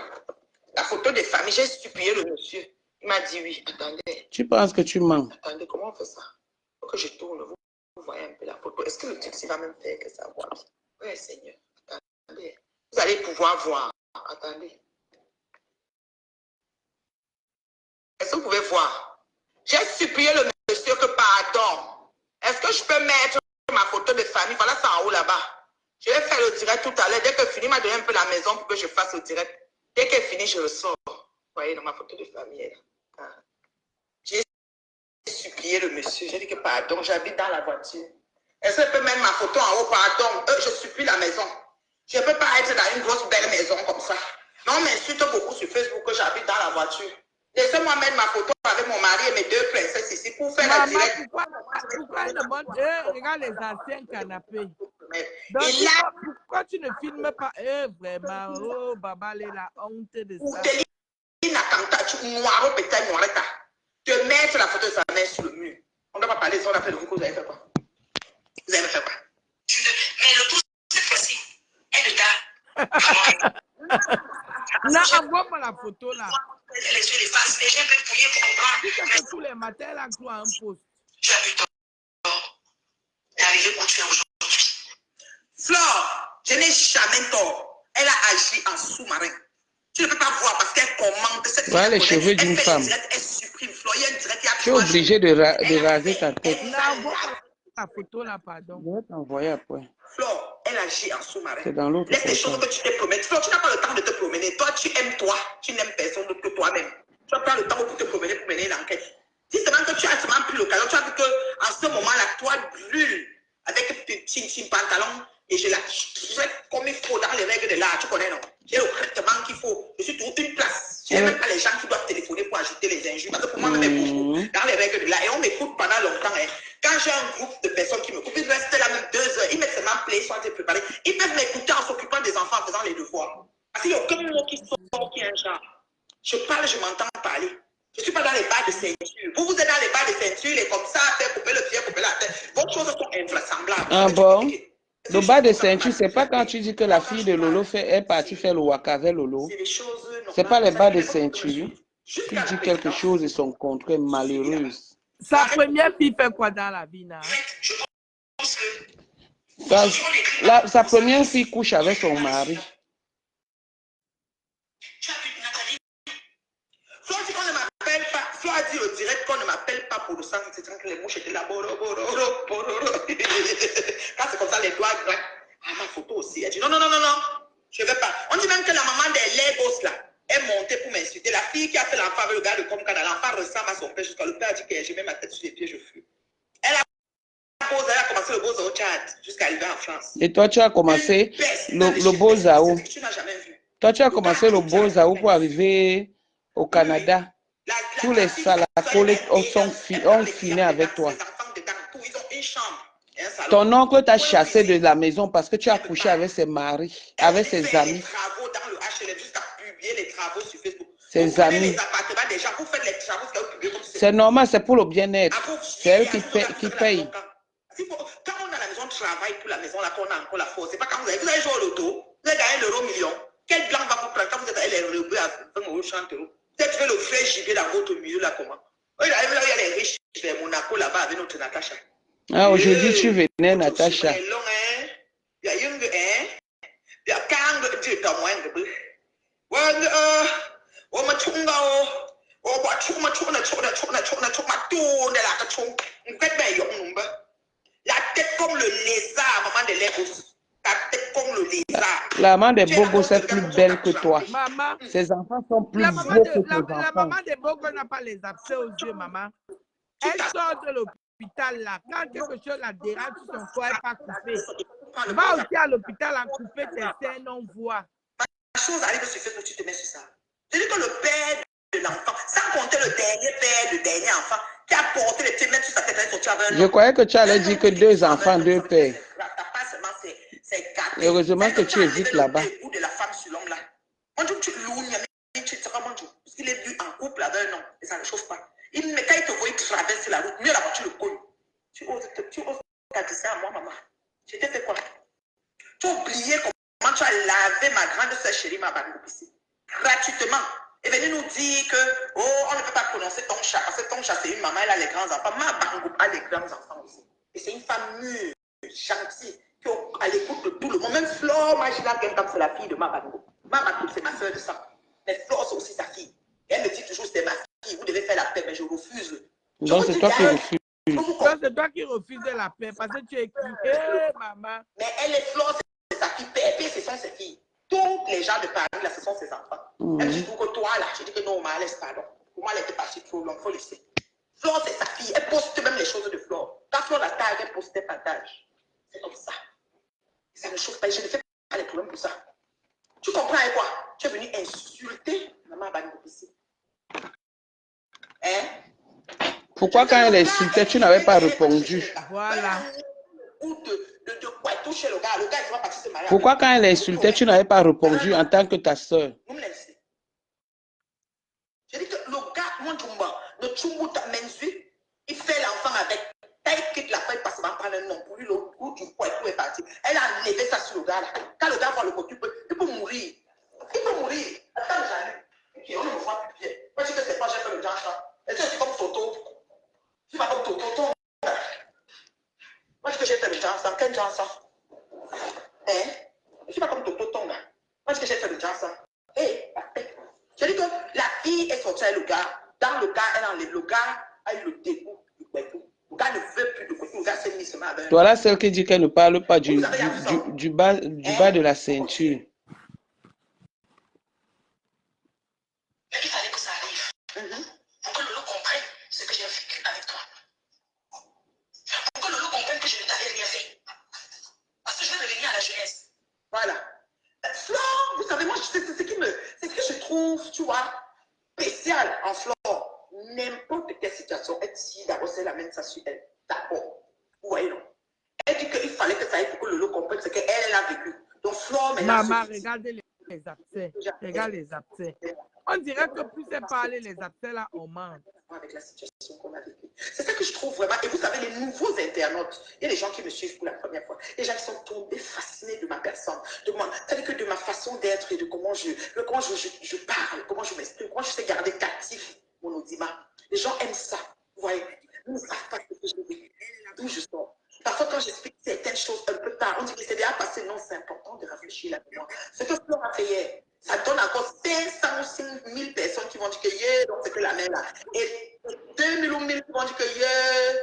La photo de famille, j'ai supplié le monsieur. Il m'a dit oui, attendez. Tu penses que tu mens? Attendez, comment on fait ça? Il faut que je tourne, vous voyez un peu la photo. Est-ce que le type va même faire que ça voit bien? Oui, Seigneur. Attendez. Vous allez pouvoir voir. Attendez. Est-ce que vous pouvez voir? J'ai supplié le monsieur que pardon. Est-ce que je peux mettre ma photo de famille? Voilà ça en haut là-bas. Je vais faire le direct tout à l'heure. Dès que fini, il m'a donné un peu la maison pour que je fasse le direct. Dès qu'elle finit, je le sors. Vous voyez, dans ma photo de famille. J'ai supplié le monsieur. J'ai dit que pardon, j'habite dans la voiture. Est-ce que je peux mettre ma photo en haut? Pardon, je supplie la maison. Je ne peux pas être dans une grosse belle maison comme ça. Non, on m'insulte beaucoup sur Facebook que j'habite dans la voiture. Laissez-moi mettre ma photo avec mon mari et mes 2 princesses ici pour faire la direct. Pourquoi elle demande, regarde les anciens canapés. Donc, Et là, pourquoi tu ne filmes pas? Vraiment, oh, Babalé, la honte de ça. De mettre la photo de sa mère sur le mur. On ne doit pas parler de ça, on a fait le coup, vous avez fait quoi? Vous avez fait quoi? Mais le tout, cette fois-ci, elle regarde. Non, envoie-moi la photo là. Les yeux, les faces, les gens peuvent fouiller pour comprendre. Tu sais que tous les matins, elle encloue un poste. Tu as eu tort d'arriver où tu es aujourd'hui. Flore, je n'ai jamais tort. Elle a agi en sous-marin. Tu ne peux pas voir parce qu'elle commente cette voilà les cheveux d'une femme. Elle supprime Flore. Il y a un direct, il y a Tu es obligé de raser ta tête. Non, envoie la photo là, pardon. Je vais t'envoyer après. Flore, elle agit en sous-marin. C'est dans l'autre Laisse les photo. choses que tu te promets. Flore, tu n'as pas le temps de te promener. Toi, tu aimes toi. Tu n'aimes personne d'autre que toi-même. Tu n'as pas le temps pour te promener pour mener l'enquête. Si seulement que tu as seulement pris l'occasion, tu as vu qu'en ce moment, la toile brûle avec tes chin pantalons et je la traite comme il faut dans les règles de l'art. Tu connais, non? J'ai le traitement qu'il faut. Je suis toujours une place. Je n'ai même pas les gens qui doivent téléphoner pour ajouter les injures. Parce que pour moi, même beaucoup dans les règles de l'art. Et on m'écoute pendant longtemps. Hein. Quand j'ai un groupe de personnes qui m'écoutent, ils restent là même 2 heures. Ils mettent seulement play, soit te préparer. Ils peuvent m'écouter en s'occupant des enfants, en faisant les devoirs. Parce qu'il n'y a aucun mot qui sort qui est un genre. Je parle, je m'entends parler. Je ne suis pas dans les bas de ceinture. Vous êtes dans les bas de ceinture, les comme ça, faire couper le pied, couper la tête. Vos choses sont invraisemblables. Ah bon? Le bas de ceinture, c'est pas quand tu dis que la fille de Lolo est partie faire le waka avec Lolo. C'est pas les bas de ceinture. Tu dis quelque chose et son contraire malheureuse. Sa première fille fait quoi dans la vie, là? Sa première fille couche avec son mari. Flo a dit au direct qu'on ne m'appelle pas pour le sang, c'est que les mouches étaient là. Quand c'est comme ça, les doigts grands. Ah, ma photo aussi. Elle dit non, je ne vais pas. On dit même que la maman des Legos là est montée pour m'insulter. La fille qui a fait l'enfant avec le gars de Comcana, l'enfant ressemble à son père jusqu'à le père dit que je mets ma tête sur les pieds, je fuis. Elle a commencé le Beaux-Arts au Tchad jusqu'à arriver en France. Et toi, tu as commencé le Beaux-Arts où? Tu n'as jamais vu. Toi, tu as commencé le Beaux-Arts pour arriver au Canada. Tous les salacoles ont fini avec toi. Ton oncle t'a chassé de la maison parce que tu as couché avec ses maris, avec ses amis. Ses amis. C'est normal, c'est pour le bien-être. C'est elle qui paye. Quand on a la maison, on travaille pour la maison, là, qu'on a encore la force. C'est pas quand vous avez joué au loto, vous avez gagné l'euro million. Quel blanc va vous prendre quand vous êtes allé les rebeux à 20 euros, 30 euros? Peut-être que le frais gibier dans votre milieu, là, comment? Il y a les riches vers Monaco, là-bas, avec notre Natacha. Ah, aujourd'hui, tu venais, Natacha. Il y a une, hein? Il y a 40, tu es pas moins de peu. La tête comme le lézard, maman de l'Ébos. La tête comme le lézard. La maman des Bogos est plus belle que toi. Maman. Ses enfants sont plus La beaux maman que tes enfants. la maman des Bogos n'a pas les abcès aux yeux, maman. Elle sort de l'hôpital là. Quand quelque chose la dérange sur son corps, elle n'est pas coupée. Va aussi à l'hôpital en couper tes seins, on voit. La chose arrive sur Facebook, tu te mets sur ça. C'est-à-dire que le père de l'enfant, sans compter le dernier père, le dernier enfant, qui a porté les pieds, mettre sur sa tête, je croyais que tu allais dire que 2 enfants, 2 pères. Heureusement que tu évites là-bas. De la femme sur l'homme là. Parce qu'il est venu en couple avec un homme et ça ne chauffe pas. Quand il te voit, il traverse la route, mieux la voiture le cogne. Tu oses dire ça à moi, maman. Je t'ai fait quoi? Tu as oublié comment tu as lavé ma grande sœur chérie, ma bango ici. Gratuitement. Et venez nous dire que, oh, on ne peut pas prononcer ton chat, parce que ton chat, c'est une maman, elle a les grands enfants. Ma bango a les grands enfants aussi. Et c'est une femme mûre, gentille, qui est à l'écoute de tout le monde. Même Flore, moi, je l'aime comme c'est la fille de ma bango. Ma bango, c'est ma soeur de sang. Mais Flore, c'est aussi sa fille. Et elle me dit toujours, c'est ma fille, vous devez faire la paix, mais je refuse. Donc, c'est toi qui refuses. C'est toi qui refuses la paix, parce que tu es qui? Hé, maman. Mais elle est Flore, c'est sa fille. Pépé, ce sont ses filles. Tous les gens de Paris, là, ce sont ses enfants. Elle me dit pour que toi, là, je dis que non, laisse pardon. Pour moi, elle était partie trop long, il faut laisser. Flore, c'est sa fille. Elle poste même les choses de Flore. Quand Flore la tag, elle poste des partages. C'est comme ça. Ça ne chauffe pas. Je ne fais pas les problèmes pour ça. Tu comprends avec quoi? Tu es venu insulter maman Bango ici. Hein? Pourquoi quand elle insultait, tu n'avais pas répondu? Voilà. Ou de quoi toucher le gars il va partir se marier. Pourquoi quand elle insultait, tu n'avais pas répondu en tant que ta soeur? Vous me laissez. Je dis que le gars, mon Jumba, le Chumbuta Mensu, il fait l'enfant avec. Quand il quitte la fête, parce qu'il va prendre un nom pour lui, le coup du poids et tout est parti. Elle a enlevé ça sur le gars là. Quand le gars voit le côté, il peut mourir. Il peut mourir. Attends, j'arrive. Ok, on ne me voit plus bien. Moi, je dis que c'est pas, j'ai fait le genre ça. Et tu es comme photo. Tu vas comme photo. Moi, je dis que j'ai fait le genre ça. Quel genre ça? Hein? Je suis pas comme Toto Tonga. Moi, je dis que j'ai fait le genre ça. Hé, je dis que la fille est sortie avec le gars. Dans le gars, elle enlève le gars, a eu le dégoût du couteau. Le gars ne veut plus de côté. Le gars s'est mis seulement avec. Voilà celle qui dit qu'elle ne parle pas du bas de la ceinture. Mais il fallait que ça arrive. Pour que Lolo comprenne ce que j'ai vécu avec toi. Pour que Lolo comprenne que je ne t'avais rien fait. Parce que je vais revenir à la jeunesse. Voilà. Flore, vous savez, moi, c'est ce que je trouve, tu vois, spécial en Flore. N'importe quelle situation, elle dit d'abord, c'est la même ça sur elle. D'abord. Vous voyez, non? Elle dit qu'il fallait que ça aille pour que Lolo comprenne ce qu'elle a vécu. Donc, Flore, maintenant. Maman, regardez les abcès. Regarde les abcès. On dirait que plus c'est parler, les abcès là, on mange. Avec la situation qu'on a vécue. C'est ça que je trouve vraiment. Et vous savez, les nouveaux internautes, il y a des gens qui me suivent pour la première fois. Les gens qui sont tombés fascinés de ma personne, de moi. C'est-à-dire que de ma façon d'être et de comment je parle, comment je m'exprime, comment je sais garder captif mon audimat. Les gens aiment ça. Vous voyez, ils ne savent pas ce que je vis, d'où je sors. Parfois, quand j'explique certaines choses un peu tard, on dit que c'est déjà passé. Non, c'est important de réfléchir là-dedans. Ce que Flore a fait hier, ça donne encore 500 000 personnes qui vont dire que yeah, donc c'est que la mère là. Et 2000 ou 1000 qui vont dire que yeah,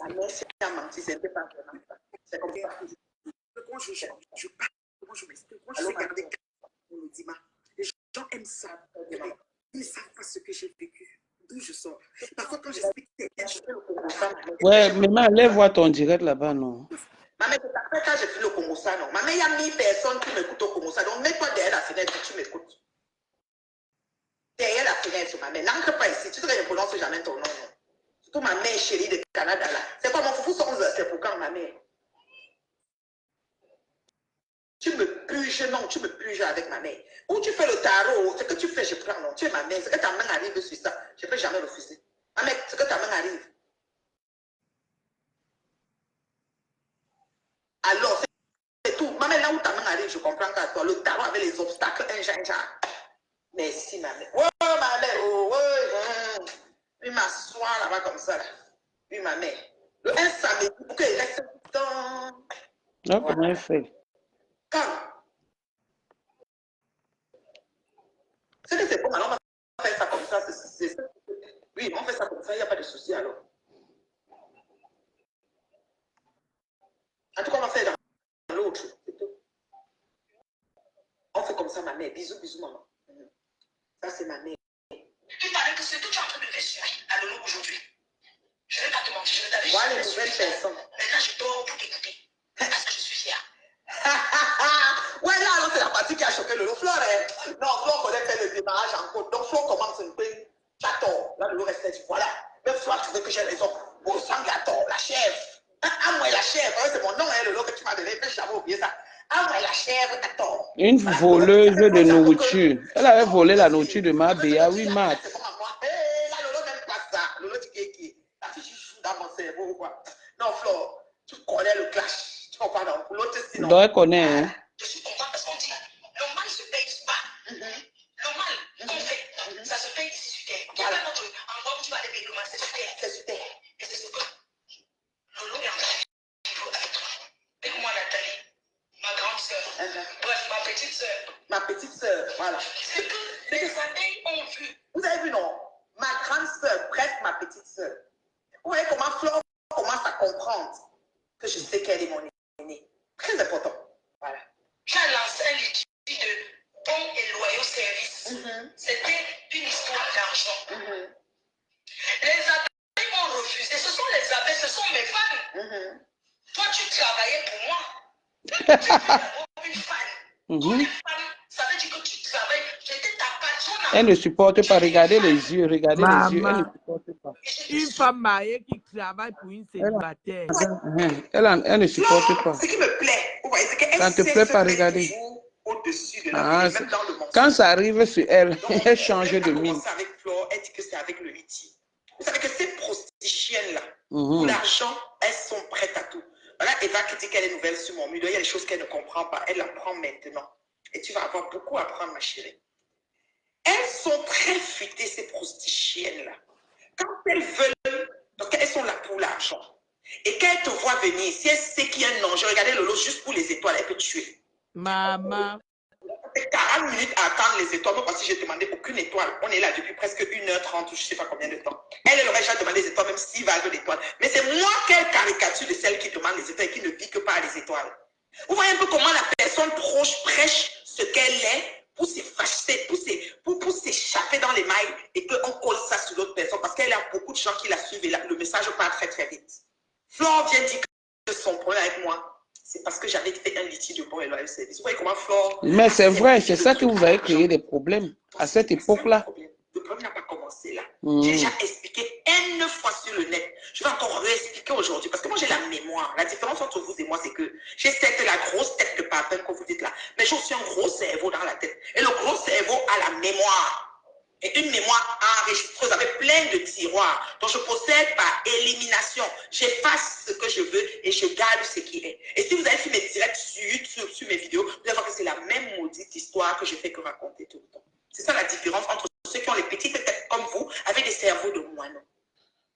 la mère c'est un menti, c'est pas vraiment ça. C'est comme ça. Quand je parle, comment je m'exprime, comment je sais garder mon audimat. Les gens aiment ça. Ils ne savent pas ce que j'ai vécu. D'où je sors. Parfois, quand j'explique, je fais le programme. Ouais, maman, allez voir ton direct là-bas, non? Ma mère, c'est après quand j'ai fini au Congo, ça, non. Ma mère, il y a 1000 personnes qui m'écoutent au Congo, ça. Donc, mets-toi derrière la fenêtre et tu m'écoutes. Derrière la fenêtre, ma mère. N'entre pas ici. Tu sais que je ne prononce jamais ton nom, non. Surtout ma mère chérie de Canada, là. C'est pas mon foufou, c'est pour quand, ma mère. Tu me puges, non, tu me puges avec ma mère. Ou tu fais le tarot, ce que tu fais, je prends, non. Tu es ma mère. Ce que ta main arrive sur ça, je ne peux jamais refuser. Ma mère, ce que ta main arrive. Alors, c'est tout. Ma mère, là où ta main arrive, je comprends qu'à toi, le tarot avec les obstacles, un genre. Merci, ma mère. Oh, ma mère, oh, oh. Puis m'asseoir là-bas comme ça, là. Puis ma mère. Le un samedi, pour qu'il reste dans... Non, comment elle fait? Quand? C'est que c'est bon, alors on va faire ça comme ça. Oui, on fait ça comme ça, il n'y a pas de souci alors. En tout cas, on va faire dans l'autre. C'est tout. On fait comme ça, ma mère. Bisous, bisous, maman. Ça, c'est ma mère. Il paraît que ce que tu es en train de faire sur à Lolo aujourd'hui. Je ne vais pas te mentir, je ne t'avais jamais. Voilà les nouvelles personnes. Maintenant, je dors pour t'écouter. Parce que je suis fière. Ouais, là, alors, c'est la partie qui a choqué Lolo. Flore, hein? Non, Flore connaît faire le démarrage en côte. Donc, Flore commence une peu. J'attends. Là, Lolo reste dit, voilà. Même Flore, tu veux que j'ai raison. Bon sang, j'attends. La chèvre. Ah, moi, la chèvre. C'est mon nom, hein, Lolo, que tu m'as donné. Je n'ai jamais oublié ça. Ah, moi, la chèvre, attends. Une voleuse de nourriture. Elle avait volé la nourriture de ma béa, oui, Matt. C'est bon à moi. Hé, là, Lolo n'aime pas ça. Lolo dit qui. La fille joue dans mon cerveau ou quoi. Non, Flore, tu connais le clash. Tu comprends, non? L'autre, sinon. Donc, elle connaît, hein. Je suis content parce qu'on dit le mal se paye pas. Le mal qu'on fait, ça se paye ici sur terre. Il y a même notre endroit où tu vas aller payer le mal, c'est sur terre. C'est sur terre. Et c'est ce que Lolo est en train de vivre avec toi. Écoute-moi, Nathalie, ma grande soeur. Bref, ma petite soeur. Ma petite soeur, voilà. C'est que les années ont vu. Vous avez vu, non? Ma grande soeur, bref, ma petite soeur. Vous voyez comment Flore commence à comprendre que je sais qu'elle est mon aînée. Très important. Voilà. J'ai lancé un litige de bons et loyaux services. C'était une histoire d'argent. Les abeilles m'ont refusé. Ce sont les abeilles, ce sont mes fans. Toi, tu travaillais pour moi. Tu étais d'abord une fan. Une fan, ça veut dire que tu travailles. J'étais ta patronne. Elle ne supporte pas. Regardez les yeux, regardez les yeux. Elle ne supporte pas. Une femme mariée qui travaille pour une célibataire. Elle ne supporte pas. Ce qui me plaît, vous voyez, c'est qu'elle Ça ne te plaît pas, regardez. Au-dessus de la vie, même dans le mensonge. Quand ça arrive sur elle, elle change de mine. Avec Flore, elle dit que c'est avec le litige. Vous savez que ces prosticiennes-là, pour l'argent, elles sont prêtes à tout. Voilà Eva qui dit qu'elle est nouvelle sur mon mur. Il y a des choses qu'elle ne comprend pas. Elle apprend maintenant. Et tu vas avoir beaucoup à apprendre, ma chérie. Elles sont très futées, ces prosticiennes-là. Quand elles veulent, parce qu'elles sont là pour l'argent. Et qu'elles te voient venir, si elle sait qu'il y a un enjeu, regardez Lolo, juste pour les étoiles, elle peut tuer. Maman. C'est 40 minutes à attendre les étoiles. Moi, si j'ai demandé aucune étoile, on est là depuis presque 1h30 ou je ne sais pas combien de temps. Elle aurait déjà demandé les étoiles, même 6 vagues d'étoiles. Mais c'est moi qu'elle caricature de celle qui demande les étoiles et qui ne vit que par les étoiles. Vous voyez un peu comment la personne proche prêche ce qu'elle est pour s'effacer, pour s'échapper dans les mailles et qu'on colle ça sur l'autre personne parce qu'elle a beaucoup de gens qui la suivent et le message part très très vite. Flore vient dire que son problème avec moi, c'est parce que j'avais fait un litige de bon et loyal service. Vous voyez comment Flore... Mais c'est vrai, c'est ça que vous avez créé des problèmes à cette époque-là. Le problème n'a pas commencé là. J'ai déjà expliqué N fois sur le net. Je vais encore réexpliquer aujourd'hui parce que moi j'ai la mémoire. La différence entre vous et moi, c'est que j'ai cette la grosse tête de papin que vous dites là. Mais j'ai aussi un gros cerveau dans la tête. Et le gros cerveau a la mémoire. Et une mémoire enregistreuse avec plein de tiroirs dont je possède par élimination. J'efface ce que je veux et je garde ce qui est. Et si vous avez fait mes directs sur YouTube, sur mes vidéos, vous allez voir que c'est la même maudite histoire que je fais que raconter tout le temps. C'est ça la différence entre ceux qui ont les petites têtes comme vous avec des cerveaux de moineaux.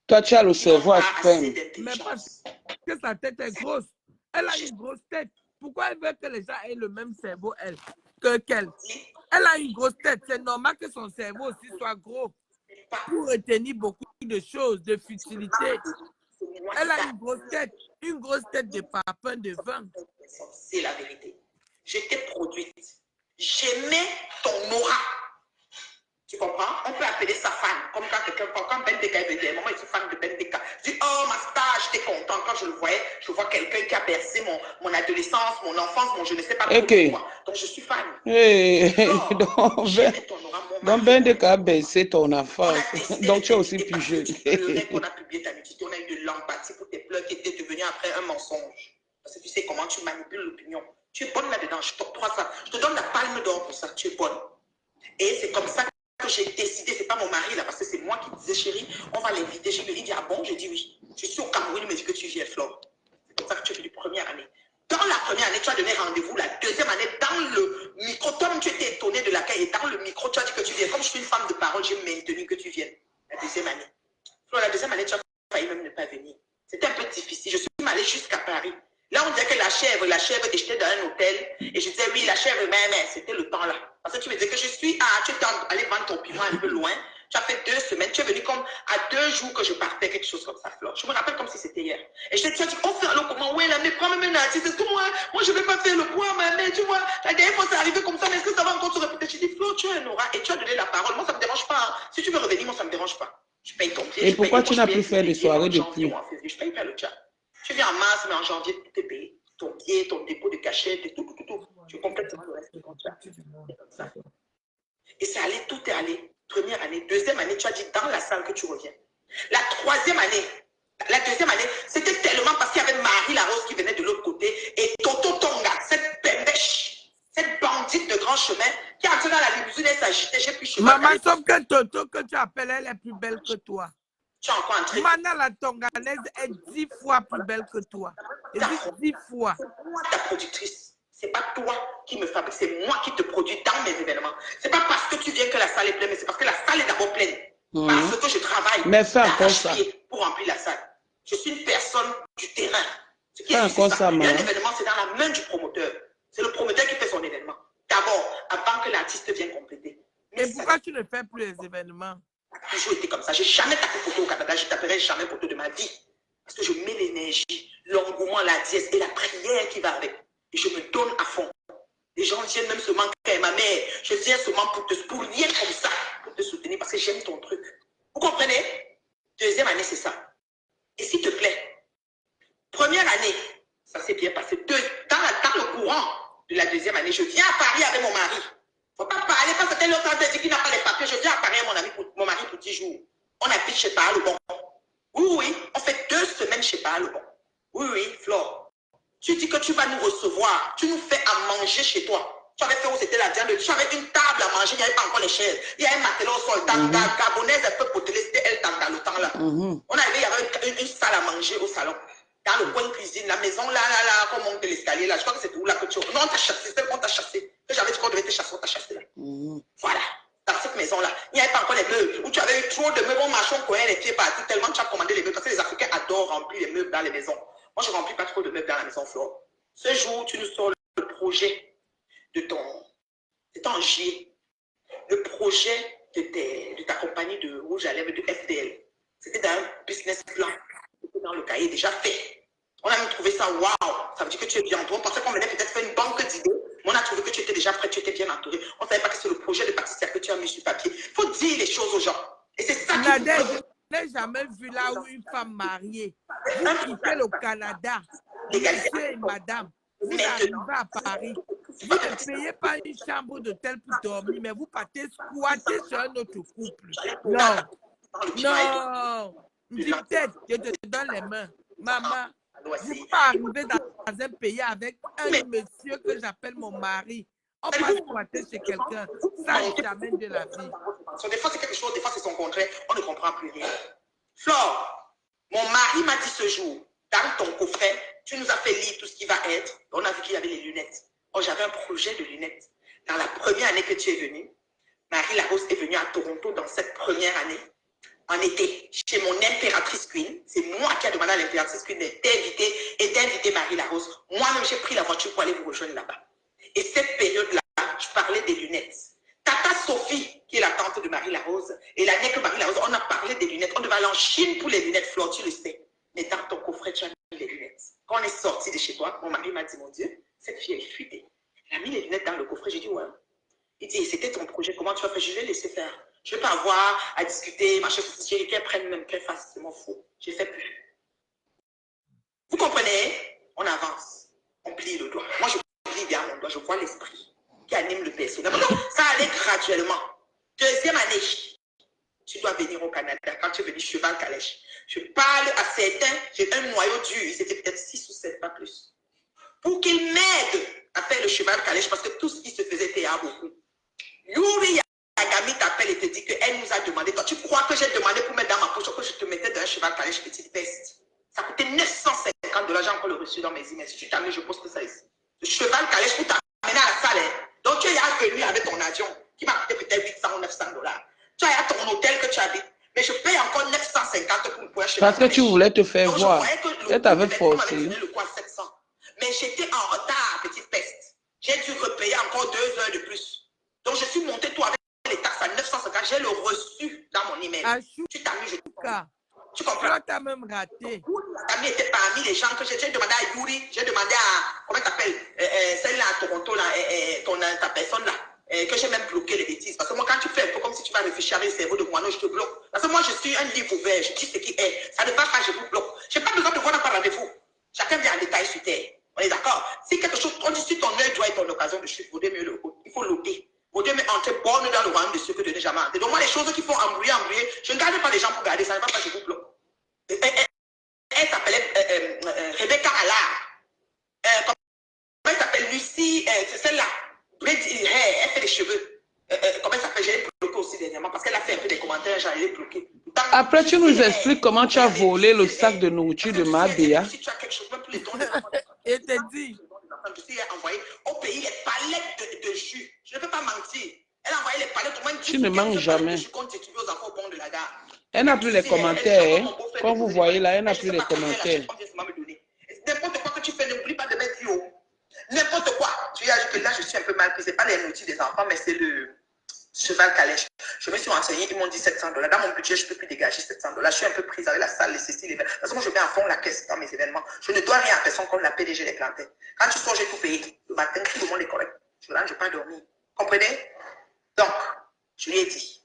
Toi, tu as le cerveau à peine. Mais parce que sa tête est grosse. Elle a une grosse tête. Pourquoi elle veut que les gens aient le même cerveau, elle, qu'elle? Elle a une grosse tête. C'est normal que son cerveau aussi soit gros pour retenir beaucoup de choses, de futilité. Elle a une grosse tête de papin de vin. C'est la vérité. J'étais produite. J'aimais ton aura. Tu comprends? On peut appeler ça fan. Comme quand quelqu'un, quand Ben Deka est venu, à un moment, il est fan de Ben Deka. Je dis, oh, ma star, j'étais content. Quand je le voyais, je vois quelqu'un qui a bercé mon adolescence, mon enfance, mon je ne sais pas pourquoi. Donc, je suis fan. Donc, Ben Deka a baissé ton enfance. Donc, tu es aussi plus jeune. On a publié ta nudité, on a eu de l'empathie pour tes pleurs qui étaient devenus après un mensonge. Parce que tu sais comment tu manipules l'opinion. Tu es bonne là-dedans. Je te donne la palme d'or pour ça. Tu es bonne. Et c'est comme ça que j'ai décidé, c'est pas mon mari là, parce que c'est moi qui disais, chérie, on va l'inviter. Je lui ai dit, ah bon? J'ai dit oui. Je suis au Cameroun, il me dit que tu viens, Flore. C'est comme ça que tu es venu première année. Dans la première année, tu as donné rendez-vous. La deuxième année, dans le micro, toi-même, tu étais étonné de l'accueil. Et dans le micro, tu as dit que tu viens. Comme je suis une femme de parole, j'ai maintenu que tu viennes. La deuxième année. Flore, la deuxième année, tu as failli même ne pas venir. C'était un peu difficile. Je suis allée jusqu'à Paris. Là, on disait que la chèvre, j'étais dans un hôtel. Et je disais, oui, la chèvre, mais c'était le temps là. Parce que tu me disais que je suis, tu étais allé vendre ton piment un peu loin. Tu as fait 2 semaines. Tu es venu comme à 2 jours que je partais, quelque chose comme ça, Flore. Je me rappelle comme si c'était hier. Et je te dis, on fait alors comment? Ouais, là, mais prends même un artiste. Est-ce que moi, je ne vais pas faire le poids, mais tu vois, la dernière fois, c'est arrivé comme ça, mais est-ce que ça va encore se répéter? Je dis, Flore, tu es un aura et tu as donné la parole. Moi, ça ne me dérange pas. Hein. Si tu veux revenir, moi, ça ne me dérange pas. Je paye ton pied. Et pourquoi tu n'as plus fait de soirée depuis? Je paye pas le chat. Tu viens en mars, mais en janvier, tout est payé. Ton billet, ton dépôt de cachette, tout. Tu complètes le reste du contrat. Et c'est allé, tout est allé. Première année, deuxième année, tu as dit dans la salle que tu reviens. La deuxième année, c'était tellement parce qu'il y avait Marie Larose qui venait de l'autre côté et Toto Tonga, cette pêche, cette bandite de grand chemin qui est entrée dans la limousine et s'agitait. J'ai plus chemin. Maman, sauf que Toto, que tu appelles, elle est plus belle que toi. Tu es encore entrée. Mana la Tonganaise est 10 fois plus belle que toi. Et 10 fois. Moi, ta productrice. C'est pas toi qui me fabrique, c'est moi qui te produis dans mes événements. C'est pas parce que tu viens que la salle est pleine, mais c'est parce que la salle est d'abord pleine. Parce que je travaille pour remplir la salle. Je suis une personne du terrain. Ce qui est un événement, c'est dans la main du promoteur. C'est le promoteur qui fait son événement. D'abord, avant que l'artiste vienne compléter. Mais pourquoi tu ne fais plus les événements? Ça a toujours été comme ça. J'ai jamais tapé photo au Canada. Je ne taperai jamais photo de ma vie. Parce que je mets l'énergie, l'engouement, la dièse et la prière qui va avec. Et je me donne à fond. Les gens viennent même se manquer. Ma mère, je viens seulement pour rien comme ça, pour te soutenir parce que j'aime ton truc. Vous comprenez? Deuxième année, c'est ça. Et s'il te plaît, première année, ça s'est bien passé. Dans le courant de la deuxième année, je viens à Paris avec mon mari. Il ne faut pas parler parce que tel autre dit qu'il n'a pas les papiers. Je viens à Paris avec mon mari pour 10 jours. On habite chez Parle-Bon. Oui, on fait 2 semaines chez Parle-Bon. Oui, Flore. Tu dis que tu vas nous recevoir, tu nous fais à manger chez toi. Tu avais fait où c'était la viande, tu avais une table à manger, il n'y avait pas encore les chaises. Il y a un matelas au sol, gabonaise, un peu potelée, c'était elle dans le temps là. On arrivait, il y avait une salle à manger au salon. Dans le coin de cuisine, la maison là, comme on monte l'escalier là, je crois que c'était où là que tu... Non, on t'a chassé, c'est qu'on t'a chassé. J'avais dit qu'on devait te chasser, on t'a chassé là. Voilà, dans cette maison là, il n'y avait pas encore les meubles. Où tu avais eu trop de meubles, on marchait, on connaît les pieds partout, tellement tu as commandé les meubles. Parce que les Africains adorent remplir les meubles dans les maisons. Moi, je ne remplis pas trop de meubles dans la maison, Flore. Ce jour, tu nous sors le projet de ton... C'était en juillet. Le projet de ta compagnie de rouge à lèvres de FDL. C'était dans un business plan. C'était dans le cahier déjà fait. On a même trouvé ça, waouh. Ça veut dire que tu es bien entouré. On pensait qu'on venait peut-être faire une banque d'idées. Mais on a trouvé que tu étais déjà prêt, tu étais bien entouré. On ne savait pas que c'est le projet de pâtissière que tu as mis sur papier. Il faut dire les choses aux gens. Et c'est ça qui... Je n'ai jamais vu là où une femme mariée, vous quittez le Canada, monsieur et madame, vous arrivez à Paris, vous ne payez pas une chambre d'hôtel pour dormir, mais vous partez squatter sur un autre couple. Non. Peut-être, je te donne les mains. Maman, vous ne pas arriver dans un pays avec un monsieur que j'appelle mon mari. On va squatter chez quelqu'un. Ça, jamais de la vie. Des fois, c'est quelque chose, des fois, c'est son contraire. On ne comprend plus rien. Flore, mon mari m'a dit ce jour, dans ton coffret, tu nous as fait lire tout ce qui va être. On a vu qu'il y avait les lunettes. Oh, j'avais un projet de lunettes. Dans la première année que tu es venue, Marie Larose est venue à Toronto dans cette première année, en été, chez mon impératrice Queen. C'est moi qui ai demandé à l'impératrice Queen d'inviter Marie Larose. Moi-même, j'ai pris la voiture pour aller vous rejoindre là-bas. Et cette période-là, je parlais des lunettes. Tata Sophie, qui est la tante de Marie Larose, et l'année que Marie Larose, on a parlé des lunettes. On devait aller en Chine pour les lunettes, Flore, tu le sais. Mais dans ton coffret, tu as mis les lunettes. Quand on est sorti de chez toi, mon mari m'a dit, mon Dieu, cette fille est fuitée. Elle a mis les lunettes dans le coffret. J'ai dit, ouais. Il dit, c'était ton projet, comment tu as fait? Je vais laisser faire. Je ne vais pas avoir à discuter, ma chef, qu'elle prenne même, qu'elle fasse, c'est mon fou. Je ne fais plus. Vous comprenez? On avance. On plie le doigt. Moi, je plie bien mon doigt. Je vois l'esprit qui anime le personnel. Donc, ça allait graduellement. Deuxième année, tu dois venir au Canada. Quand tu es venu cheval calèche, je parle à certains, j'ai un noyau dur, ils étaient peut-être 6 ou 7, pas plus, pour qu'ils m'aident à faire le cheval calèche parce que tout ce qui se faisait était à beaucoup. Yuri Yagami t'appelle et te dit qu'elle nous a demandé. Toi, tu crois que j'ai demandé pour mettre dans ma poche que je te mettais dans un cheval calèche petite veste? Ça coûtait 950 $. J'ai encore le reçu dans mes emails. Si tu t'amuses, je poste ça ici. Le cheval calèche pour t'amener à la salle. Hein. Donc, tu es venu avec ton avion qui m'a coûté peut-être 800 ou 900 $. Tu as ton hôtel que tu habites. Mais je paye encore 950 pour me pouvoir acheter. Parce que tu voulais te faire donc, voir. Elle t'avait forcé. Le coût à 700. Mais j'étais en retard, petite peste. J'ai dû repayer encore 2 heures de plus. Donc, je suis monté tout avec les taxes à 950. J'ai le reçu dans mon email. Tu t'amuses, je comprends. Tu comprends? Tu as même raté. Yuri était parmi les gens que j'ai demandé à Yuri. J'ai demandé à, comment tu t'appelles, celle-là à Toronto, là, ta personne là. Que j'ai même bloqué les bêtises. Parce que moi, quand tu fais un peu comme si tu vas réfléchir avec le cerveau de Guano, je te bloque. Parce que moi, je suis un livre ouvert. Je dis ce qui est. Ça ne va pas, je vous bloque. Je n'ai pas besoin de voir par rendez-vous. Chacun vient en détail sur terre. On est d'accord? Si quelque chose, on dit si ton œil doit être en occasion de chute, vaudrait mieux il faut l'ôter. Vaudrait mieux entrer borne dans le royaume de ceux que de ne jamais entrer. Donc, moi, les choses qui font embrouiller, je ne garde pas les gens pour garder. Ça ne va pas, je vous bloque. Elle s'appelait Rebecca Allard. Comment elle s'appelle? Lucie, c'est celle-là. Elle fait les cheveux. Comment elle s'appelle? J'ai bloqué aussi dernièrement parce qu'elle a fait un peu des commentaires, j'allais bloquer. Après, tu nous expliques comment tu as volé le sac de nourriture de Mabia. Si tu as quelque chose, même pour les dons Et te dit. Je suis envoyé au pays les palettes de jus. Je ne peux pas mentir. Elle a envoyé les palettes au moins 10. Tu ne manges jamais. Je compte distribuer aux enfants au bord de la gare. Elle n'a plus les commentaires. Quand vous voyez là, elle n'a plus les commentaires. N'importe quoi que tu fais, n'oublie pas de mettre du haut. N'importe quoi. Tu as dit que là, je suis un peu mal pris. Ce n'est pas les nourritures des enfants, mais c'est le cheval calèche. Je me suis renseignée, ils m'ont dit 700 $. Dans mon budget, je ne peux plus dégager 700 $. Je suis un peu prise avec la salle, les ceci, les verres. Parce que moi, je mets à fond la caisse dans mes événements. Je ne dois rien à personne comme la PDG des plantains. Quand tu sors, j'ai tout payé. Le matin, tout le monde est correct. Je rentre, je ne peux pas dormir. Comprenez? Donc, je lui ai dit,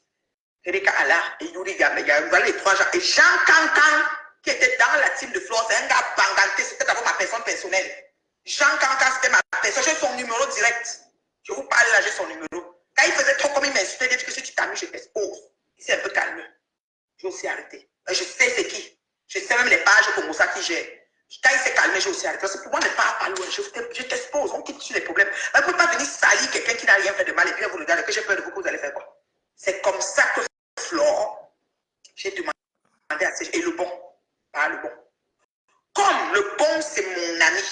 Rebecca Allah et Yuri Gamega, voilà les 3 gens. Et Jean Cancan, qui était dans la team de Flore, c'est un gars banganté, c'était d'abord ma personne personnelle. Jean Cancan, c'était ma personne. J'ai son numéro direct. Je vous parle là, j'ai son numéro. Quand il faisait trop comme il m'insultait, il dit que si tu t'amuses, je t'expose. Il s'est un peu calmé. J'ai aussi arrêté. Je sais c'est qui. Je sais même les pages comme ça qui gère. Quand il s'est calmé, j'ai aussi arrêté. Parce que pour moi, ne pas loin. Je t'expose. On quitte sur les problèmes. On ne peut pas venir salir quelqu'un qui n'a rien fait de mal et puis vous regardez que j'ai peur de vous, que vous allez faire quoi? C'est comme ça que Flore, j'ai demandé à ces gens. Et le bon, pas le bon. Comme le bon, c'est mon ami.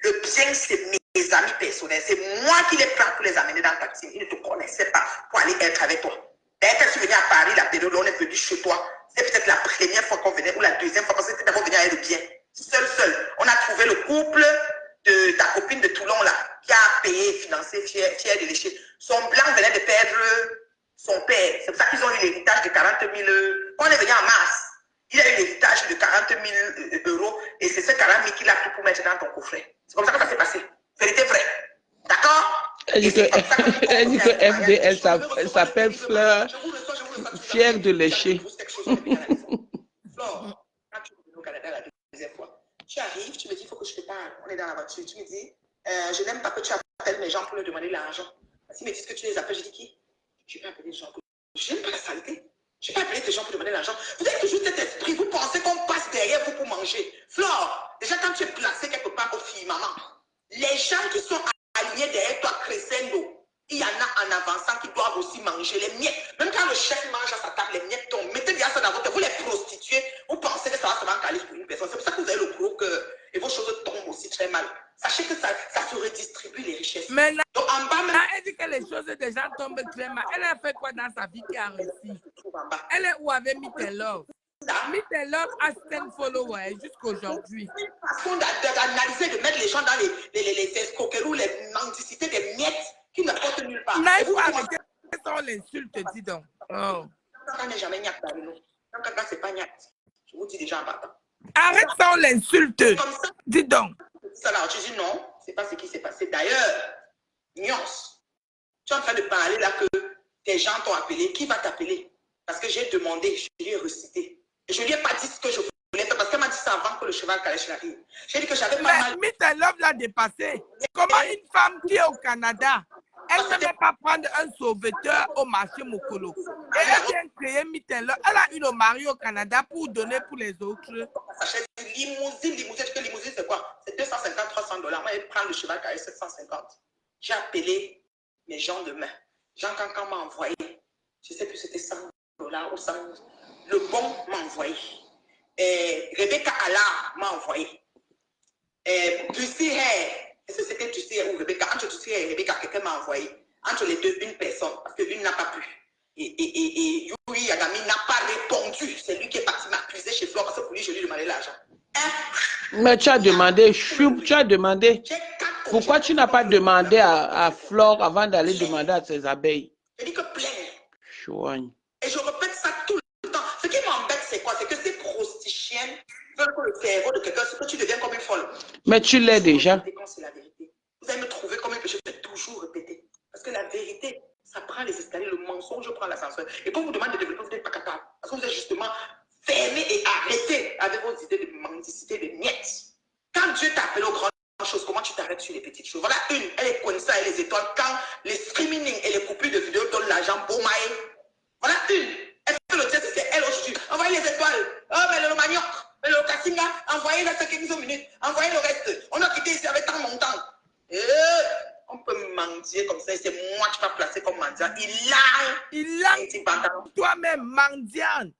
Le bien, c'est mes amis personnels. C'est moi qui les prends pour les amener dans ta team. Ils ne te connaissaient pas pour aller être avec toi. D'ailleurs, quand je suis venu à Paris, la période où on est venu chez toi, c'est peut-être la première fois qu'on venait ou la deuxième fois parce que c'était d'abord venu avec le bien. Seul. On a trouvé le couple de ta copine de Toulon là, qui a payé, financé, fier de lécher. Son blanc venait de perdre son père. C'est pour ça qu'ils ont eu l'héritage de 40 000. Quand on est venu en mars, il a eu l'héritage de 40 000 € et c'est ce 40 000 qu'il a pris pour mettre dans ton coffret. C'est comme ça que ça s'est passé. Vérité vraie. D'accord? Elle dit que FDL s'appelle Fleur, fière de lécher. Flore, quand tu es au Canada la deuxième fois, tu arrives, tu me dis, il faut que je te parle. On est dans la voiture. Tu me dis, je n'aime pas que tu appelles mes gens pour leur demander l'argent. S'ils me disent que tu les appelles, je dis qui? Je n'ai pas appelé les gens. Je n'aime pas la saleté. Je n'ai pas appelé des gens pour demander l'argent. Vous êtes toujours cet esprit. Vous pensez qu'on passe derrière vous pour manger. Flore, déjà quand tu es placé quelque part au firmament, les gens qui sont alignés derrière toi, crescendo, il y en a en avançant qui doivent aussi manger les miettes. Même quand le chef mange à sa table, les miettes tombent. Mettez bien ça dans votre tête. Vous les prostituez, vous pensez que ça va seulement caler pour une personne. C'est pour ça que vous avez le gros cœur et vos choses tombent aussi très mal. Sachez que ça se redistribue les richesses. Mais là, donc en bas, même, elle dit que les choses des gens tombent clairement. Elle a fait quoi dans sa vie qui a réussi? Elle est où avec Mitellov? Mitellov a 5 followers jusqu'aujourd'hui. C'est une façon d'analyser, de mettre les gens dans les escroqueries ou les mendicités des miettes qui ne portent nulle part. Là, il faut arrêter sans l'insulte, dis donc. Oh. Ça n'est jamais niaque dans nous. Quand c'est pas niaque, je vous dis déjà en partant. Arrête sans l'insulte. Dis donc. Alors, tu dis non, c'est pas ce qui s'est passé. D'ailleurs, nuance. Tu es en train de parler là que tes gens t'ont appelé. Qui va t'appeler? Parce que j'ai demandé, je lui ai recité. Et je lui ai pas dit ce que je voulais faire, parce qu'elle m'a dit ça avant que le cheval calèche n'arrive. J'ai dit que j'avais pas mal. Mais Meet Love l'a dépassé. Comment une femme qui est au Canada, elle ne peut pas prendre un sauveteur au marché Mokolo. Et elle vient créer Meet Love. Elle a eu le mari au Canada pour donner pour les autres. Ça achète limousine. Que limousine, c'est quoi? C'est 250, 300 $. Moi, elle prend le cheval calèche 750. J'ai appelé mes gens de main. Jean Cancan m'a envoyé. Je ne sais plus si c'était 100 $ ou 100. Le bon m'a envoyé. Rebecca Allah m'a envoyé. Tussi Hair, est-ce que c'était Tussi Hair ou Rebecca? Entre Tussi Hair et Rebecca, quelqu'un m'a envoyé. Entre les deux, une personne, parce qu'une n'a pas pu. Et Yuri Yagami n'a pas répondu. C'est lui qui est parti m'accuser chez Flore, parce que pour lui, je lui ai demandé l'argent. Mais tu as demandé, tu as demandé. Pourquoi tu n'as pas demandé à Flore avant d'aller demander à ses abeilles? Je dis que plein. Chouagne. Et je répète ça tout le temps. Ce qui m'embête, c'est quoi? C'est que ces prostituiennes veulent que le cerveau de quelqu'un, c'est que tu deviens comme une folle. Mais tu l'es déjà. C'est la vérité. Vous allez me trouver comme une péché, je vais toujours répéter. Parce que la vérité, ça prend les escaliers, le mensonge prend l'ascenseur. Et quand vous demandez de développer, vous n'êtes pas capable. Parce que vous êtes justement fermé et arrêté avec vos idées de mendicité, de miettes. Quand Dieu t'appelle aux grandes choses, comment tu t'arrêtes sur les petites choses? Voilà une, elle est connaissante, elle les étoiles. Quand les streaming et les coupures de vidéos donnent l'argent pour maïs. Voilà une. Elle fait le test, c'est elle aujourd'hui. Envoyez les étoiles. Oh, mais le manioc, mais le cassinga, envoyez la 15 minutes. Envoyez le reste. On a quitté ici avec tant montant. On peut mendier comme ça. C'est moi qui vas placer comme mendiant. Il a toi-même mendiant.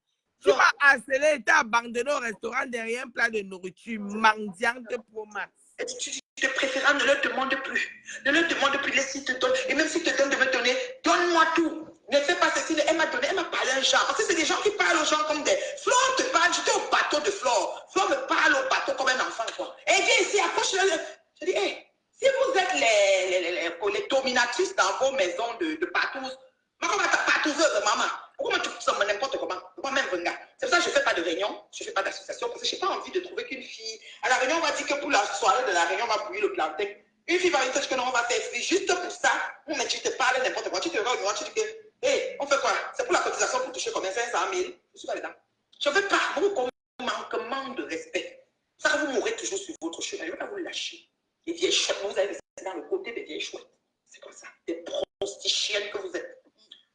Tu m'as harcelé et t'as abandonné au restaurant derrière un plat de nourriture. Mendiante pour max. Tu te préfères, ne leur demande plus. Ne leur demande plus, laisse-ils te donnent. Et même s'ils te donnent de me donner, donne-moi tout. Ne fais pas ceci. Elle m'a donné, elle m'a parlé un genre. Parce que c'est des gens qui parlent aux gens comme des... Flore te parle, j'étais au bateau de Flore. Flore me parle au bateau comme un enfant, quoi. Et viens ici, approche-le. Je dis, hey, si vous êtes les dominatrices dans vos maisons de partous, comment ta partouzeuse, maman? Pourquoi tu fais n'importe comment? Pourquoi même regarde? C'est pour ça que je ne fais pas de réunion, je ne fais pas d'association, parce que je n'ai pas envie de trouver qu'une fille. À la réunion, on va dire que pour la soirée de la réunion, on va bouillir le plantain. Une fille va dire que non, on va faire free. Juste pour ça, mais tu te parles n'importe quoi. Tu te réunions, tu dis que, hé, on fait quoi? C'est pour la cotisation pour toucher combien? 500 000? Je suis pas dedans. Je ne veux pas beaucoup manquement de respect. Ça, vous mourrez toujours sur votre chemin. Je ne vais pas vous lâcher. Les vieilles chouettes, vous allez rester dans le côté des vieilles chouettes. C'est comme ça. Des prostituées que vous êtes.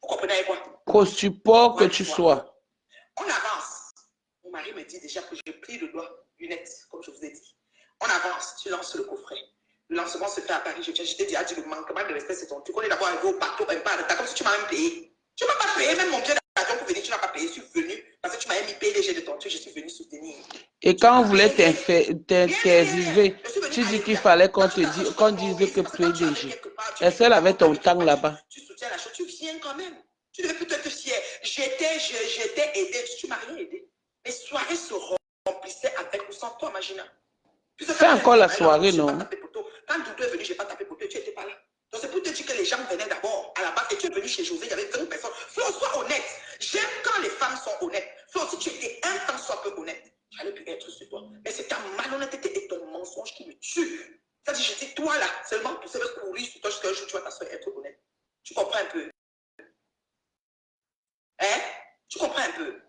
Vous comprenez quoi? Support que tu sois. On avance. Mon mari me dit déjà que je plie le doigt, lunettes, comme je vous ai dit. On avance, tu lances le coffret. Le lancement se fait à Paris. Je t'ai déjà dit, le manquement de respect, c'est ton. Tu connais d'abord arrivé au bateau, même pas comme si tu m'as même payé. Tu ne m'as pas payé, même mon billet d'avion pour venir, tu n'as pas payé. Je suis venu parce que tu m'as mis PDG de ton truc, je suis venu soutenir. Et quand on voulait t'interviewer, tu dis qu'il fallait qu'on te dise, qu'on dise que PDG. Est-ce qu'elle avait ton temps là-bas? Tu soutiens la chose, tu viens quand même. Tu devais plutôt être fier. J'étais aidé, tu m'as rien aidé. Mes soirées se remplissaient avec ou sans toi, imagine. C'est encore la soirée, non? Quand Doudou est venu, je n'ai pas tapé pour toi, tu n'étais pas là. Donc c'est pour te dire que les gens venaient d'abord à la base et tu es venu chez José, il y avait 20 personnes. Flo, sois honnête. J'aime quand les femmes sont honnêtes. Flo, si tu étais un temps soit peu honnête, j'allais pu être sur toi. Mais c'est ta malhonnêteté et ton mensonge qui me tue. C'est-à-dire, je dis, toi là, seulement tu savais courir sur toi jusqu'à un jour, tu vas t'asseoir et être honnête. Tu comprends un peu? Hein? Tu comprends un peu?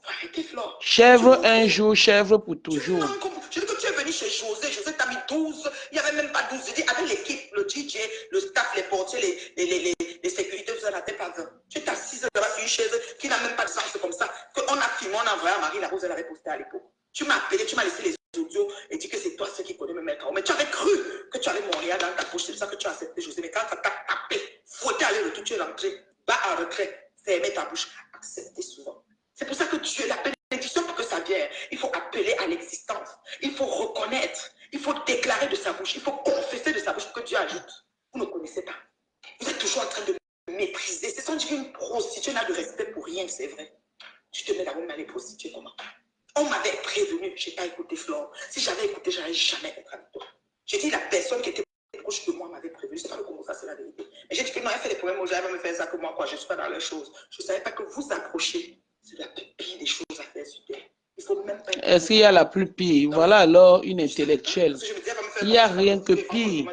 Arrêtez, Flore. Chèvre un jour, chèvre pour toujours. Je dis que tu es venu chez José. José t'a mis 12. Il n'y avait même pas 12. Je dis, avec l'équipe, le DJ, le staff, les portiers, les sécurités, vous n'en avez pas 20. Tu es assise là-bas sur une chaise qui n'a même pas de sens comme ça. Qu'on a filmé, on a envoyé à Marie Larose, elle avait posté à l'époque. Tu m'as appelé, tu m'as laissé les audios et dit que c'est toi ceux qui connais me mettre. Mais tu avais cru que tu avais Montréal dans ta poche. C'est pour ça que tu as accepté José. Mais quand ça t'a tapé, fouetté aller le tout, tu es rentré. Va en retrait. Fermez ta bouche. Acceptez souvent. C'est pour ça que Dieu, la bénédiction pour que ça vienne, il faut appeler à l'existence. Il faut reconnaître. Il faut déclarer de sa bouche. Il faut confesser de sa bouche pour que Dieu ajoute. Vous ne connaissez pas. Vous êtes toujours en train de mépriser. C'est sans dire qu'une prostituée n'a de respect pour rien, c'est vrai. Tu te mets d'abord mal les prostituées comment? On m'avait prévenu, je n'ai pas écouté Flore. Si j'avais écouté, je n'allais jamais être avec toi. J'ai dit la personne qui était proche de moi m'avait prévenu. C'est pas le Congo, ça c'est la vérité. Mais j'ai dit que non, elle fait des problèmes aux gens, elle va me faire ça que moi, quoi. Je ne suis pas dans les choses. Je ne savais pas que vous approchez. C'est la plus pire des choses à faire sur terre. Il faut même pas. Est-ce qu'il y a la plus pire? Voilà alors une intellectuelle. Il n'y a rien que pire.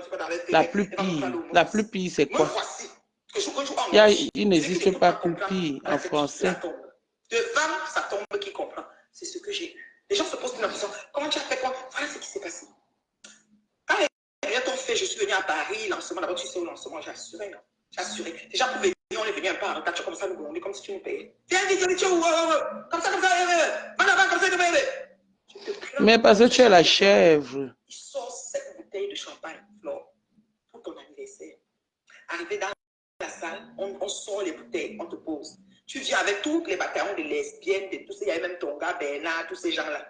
La plus pire. La plus pire, c'est quoi? Moi, voici. Que je joue en gauche. Il n'existe pas Coupi en français. Devant, ça tombe qui comprend. C'est ce que j'ai eu. Les gens se posent une question. Comment tu as fait quoi? Voilà ce qui s'est passé. Quand les gens t'ont fait, je suis venu à Paris, lancement, d'abord tu sais au lancement, j'ai assuré. Non? J'ai assuré. Déjà pour venir, on est venu un peu en retard, tu comme ça, nous on est comme si tu nous payais. Viens vite, comme ça, va là-bas, comme ça, mais parce que tu es la chèvre. Il sort cette bouteille de champagne, Flore, pour ton anniversaire. Arrivé dans la salle, on sort les bouteilles, on te pose. Tu viens avec tous les bataillons de lesbiennes, de tous ces, il y avait même ton gars Bernard, tous ces gens-là.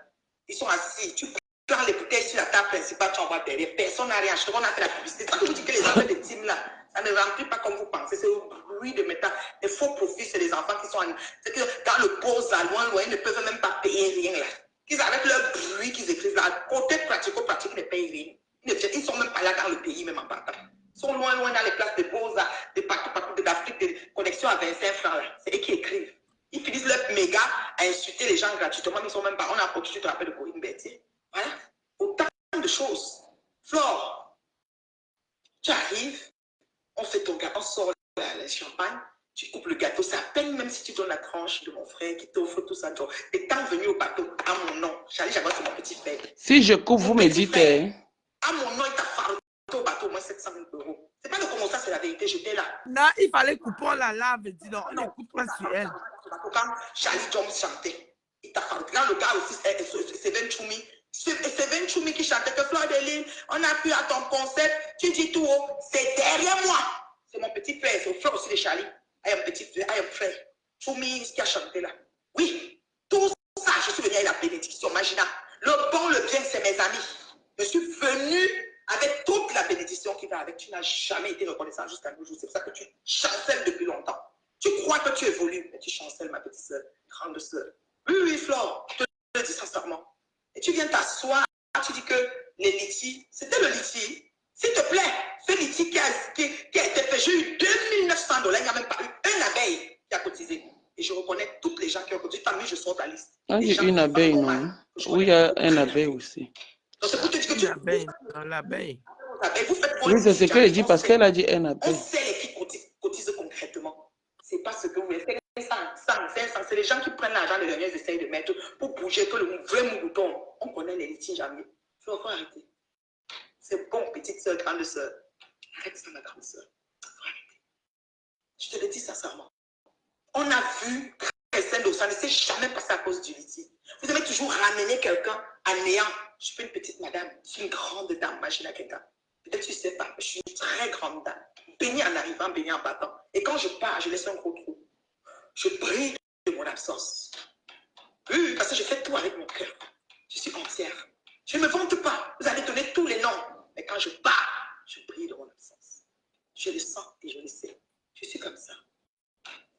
Ils sont assis, tu prends les bouteilles sur la table principale, tu envoies derrière. Personne n'a rien acheté, on a fait la publicité. C'est ça que je vous dis que les enfants de team là, ça ne remplit pas comme vous pensez. C'est le bruit de métal. Les faux profits, c'est les enfants qui sont c'est que dans le pause à loin, ils ne peuvent même pas payer rien là. Qu'ils avec leur bruit qu'ils écrivent là, côté pratico-pratique, ils ne payent rien. Ils ne sont même pas là dans le pays, même en partant. Ils sont loin dans les places de Beaux-Arts, de partout, de l'Afrique, de connexion à 25 francs là. C'est eux qui écrivent. Ils finissent leur méga à insulter les gens gratuitement, mais ils ne sont même pas. On a approché, tu te rappelles de Corinne Berthier. Voilà. Autant de choses. Flore, tu arrives, on fait ton gâteau, on sort le champagne, tu coupes le gâteau, c'est à peine même si tu donnes la tranche de mon frère qui t'offre tout ça. Étant venu au bateau à mon nom, j'allais j'avais mon petit frère. Si je coupe, vous me dites. À mon nom, il t'a faré au bateau au moins 700 000 euros. C'est pas le comment ça, c'est la vérité, j'étais là. Non, il fallait couper la lave, dis donc, on n'écoute pas sur elle. Quand Charlie Jones chantait, il t'a faré. Quand le gars aussi, Seven Choumi, Seven Choumi qui chantait que Fleur de Lille, on a pu à ton concept, tu dis tout haut, c'est derrière moi. C'est mon petit frère, c'est le frère aussi de Charlie. Il y a un petit frère, il y a un frère. Choumi qui a chanté là. Oui, tout ça, je suis venu avec la bénédiction, imagine. Le bon, le bien, c'est mes amis. Je suis venu avec toute la bénédiction qui va avec. Tu n'as jamais été reconnaissant jusqu'à nos jours. C'est pour ça que tu chancelles depuis longtemps. Tu crois que tu évolues, mais tu chancelles, ma petite soeur, grande soeur. Oui, Flore, je te le dis sincèrement. Et tu viens t'asseoir, tu dis que les litiges, c'était le litige. S'il te plaît, ce litige qui a été fait, j'ai eu 2900 $. Il n'y a même pas eu une abeille qui a cotisé. Et je reconnais toutes les gens qui ont cotisé. Tant mieux, je sors ta liste. Il y a une abeille, non? Oui, il y a un abeille aussi. Donc, c'est pour te dire que tu... L'abeille. Oui, c'est ce qu'elle dit parce qu'elle a dit un abeille. On sait les qui cotisent concrètement. C'est pas ce que vous faites. C'est les gens qui prennent l'argent de l'Union, ils essayent de mettre pour bouger que le vrai mouton. On connaît les litiges jamais. Il faut encore arrêter. C'est bon, petite soeur, grande soeur. Arrête ça, ma grande soeur. Il faut arrêter. Je te le dis sincèrement. On a vu que ça ne s'est jamais passé à cause du litige. Vous avez toujours ramené quelqu'un à néant. Je suis pas une petite madame, je suis une grande dame, imagine à quelqu'un. Peut-être tu ne sais pas, mais je suis une très grande dame. Bénie en arrivant, bénie en battant. Et quand je pars, je laisse un gros trou. Je brille de mon absence. Oui, parce que je fais tout avec mon cœur. Je suis entière. Je ne me vante pas. Vous allez donner tous les noms. Mais quand je pars, je brille de mon absence. Je le sens et je le sais. Je suis comme ça.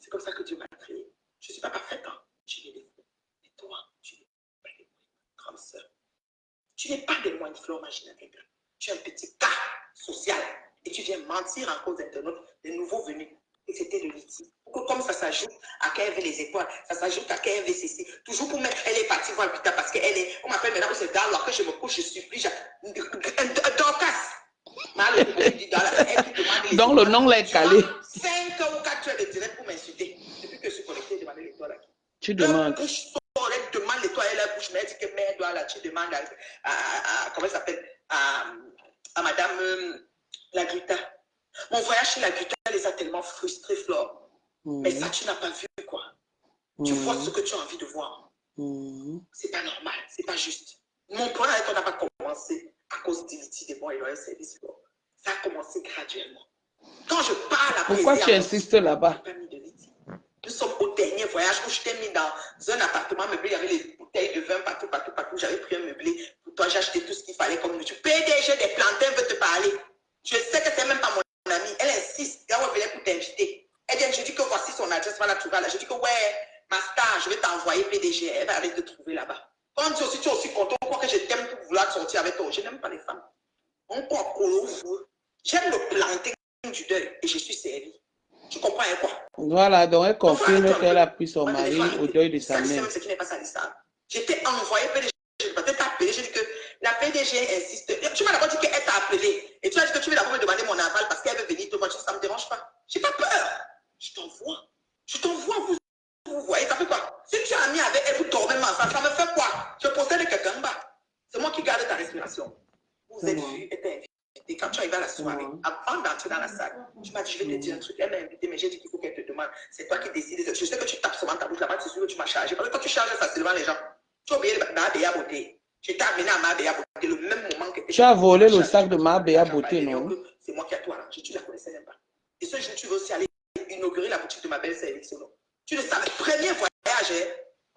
C'est comme ça que Dieu m'a créé. Je ne suis pas parfaite. Hein? J'ai des défauts. Et toi, tu n'es pas des grande sœur. Tu n'es pas des moines de Flore, imagine quelqu'un. Tu es un petit cas social. Et tu viens mentir en cause d'internautes, des nouveaux venus. Et c'était le litige. Comme ça s'ajoute à qu'elle avait les étoiles, ça s'ajoute à qu'elle avait ceci. Toujours pour mettre, elle est partie voir Vita parce qu'elle est, on m'appelle maintenant, c'est dans alors que je me couche, je supplie, Dorcas. Donc le nom l'a calé. 5 ou 4 heures de direct pour m'insulter. Depuis que je suis connecté, demander l'étoile là. Tu demandes. Elle demande l'étoile, elle a bouche, mais elle dit que merde, là, tu demandes à comment elle s'appelle, à madame Laguta. Mon voyage chez Laguta les a tellement frustrés, Flore. Mais ça, tu n'as pas vu, quoi. Tu vois ce que tu as envie de voir. C'est pas normal, c'est pas juste. Mon problème avec toi n'a pas commencé à cause du litige des bons et loyaux services. Ça a commencé graduellement. Quand je parle à pourquoi tu insistes là-bas? Nous sommes au dernier voyage où je t'ai mis dans un appartement meublé. Il y avait les bouteilles de vin partout. J'avais pris un meublé. Pour toi, j'ai acheté tout ce qu'il fallait comme nourriture. PDG des plantains veut te parler. Je sais que c'est même pas mon amie. Elle insiste. Elle venait pour t'inviter. Elle dit, je dis que voici son adresse, va la trouver là. Je dis que ouais, ma star, je vais t'envoyer PDG. Elle va aller te trouver là-bas. Quand tu es aussi content, pourquoi que je t'aime pour vouloir sortir avec toi? Je n'aime pas les femmes. On peut j'aime le plantain du deuil et je suis servie. Tu comprends quoi? Voilà, donc elle confirme qu'elle a pris son mari au deuil de sa mère. Ce qui n'est pas salissable. J'étais envoyé PDG, je ne t'ai appelé, je dis que la PDG insiste. Tu m'as d'abord dit qu'elle t'a appelé. Et tu as dit que tu veux d'abord me demander mon aval parce qu'elle veut venir te voir. Ça ne me dérange pas. Je n'ai pas peur. Je t'envoie. Je t'envoie, vous voyez, ça fait quoi? Si tu es ami avec elle, vous dormez ensemble, ça me fait quoi? Je possède quelqu'un en bas. C'est moi qui garde ta respiration. Vous êtes vu, était invité. Quand tu arrives à la soirée, avant d'entrer dans la salle, tu m'as dit, je vais te dire un truc. Elle m'a invité, mais j'ai dit qu'il faut qu'elle te demande. C'est toi qui décides. Je sais que tu tapes souvent ta bouche là-bas, c'est sûr que tu m'as chargé. Parce que quand tu charges facilement les gens, tu as oublié ma Béa Beauté. Je t'ai amené à ma Béa Beauté le même moment que tu as volé le sac de ma Béa Beauté, non? C'est moi qui ai tout arrangé. Tu ne la connaissais même pas. Et ce jour, tu veux aussi aller inaugurer la boutique de ma belle-sœur Elixono. Tu le savais, premier voyage, hein?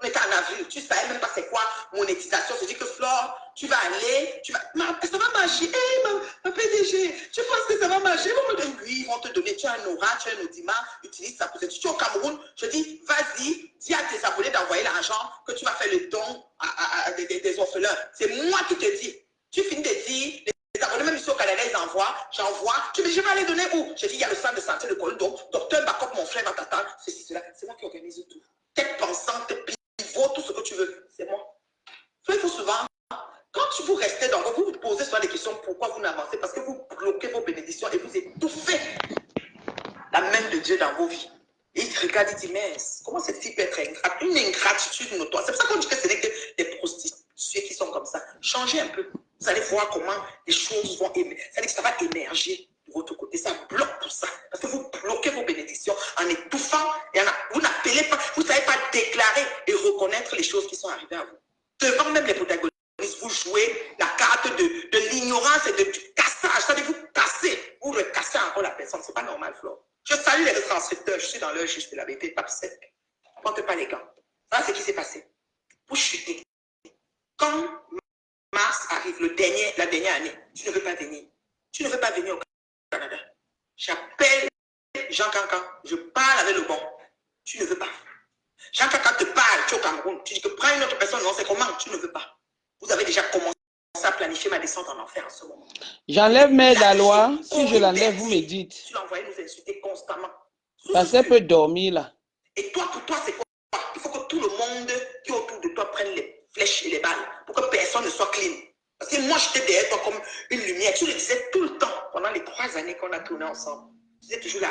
On était en avril, tu ne savais même pas c'est quoi monétisation. Je dis que Flore, tu vas aller, ça va marcher. Hey, ma PDG, tu penses que ça va marcher? Ils vont te donner, tu as un aura, tu as un audimat, utilise ça. Tu es au Cameroun, je dis, vas-y, dis à tes abonnés d'envoyer l'argent, que tu vas faire le don des orphelins. C'est moi qui te dis. Tu finis de dire, les abonnés, même ici au Canada, ils envoient, j'envoie. Tu me dis, je vais aller donner où? Je dis, il y a le centre de santé de Colombo, donc docteur Bacop, mon frère va t'attendre, ceci, cela. C'est moi qui organise tout. Tête pensante, pivot, tout ce que tu veux, c'est moi. Il faut souvent, quand vous restez dans vous vous posez souvent des questions, pourquoi vous n'avancez? Parce que vous bloquez vos bénédictions et vous étouffez la main de Dieu dans vos vies. Et il te regarde, il dit, mais comment cette fille peut être ingrate? Une ingratitude notoire. C'est pour ça qu'on dit que ce n'est que des prostituées qui sont comme ça. Changez un peu. Vous allez voir comment les choses vont émerger. Ça veut dire que ça va émerger de votre côté. Ça bloque tout ça. Parce que vous bloquez vos bénédictions en étouffant et vous n'appelez pas, vous ne savez pas déclarer et reconnaître les choses qui sont arrivées à vous. Devant même les protagonistes, vous jouez la carte de l'ignorance et du cassage. Ça veut dire que vous cassez, vous recassez encore la personne. Ce n'est pas normal, Flo. Je salue les retranscripteurs, je suis dans leur juste de la vérité, tape sec. Ne porte pas les gants. Voilà ce qui s'est passé. Vous chutez. Quand mars arrive, la dernière année, tu ne veux pas venir. Tu ne veux pas venir au Canada. J'appelle Jean Cancan, je parle avec le bon. Tu ne veux pas. Jean Cancan te parle, tu es au Cameroun. Tu dis que prends une autre personne, non, c'est comment? Tu ne veux pas. Vous avez déjà commencé à planifier ma descente en enfer en ce moment. J'enlève mes Dalois. Si je l'enlève, vous me dites. Tu l'as envoyé nous insulter constamment. Parce qu'elle peut dormir là. Et toi, pour toi, c'est quoi? Il faut que tout le monde qui est autour de toi prenne les flèches et les balles pour que personne ne soit clean. Parce que moi, j'étais derrière toi comme une lumière. Tu le disais tout le temps pendant les 3 années qu'on a tourné ensemble. Tu disais toujours,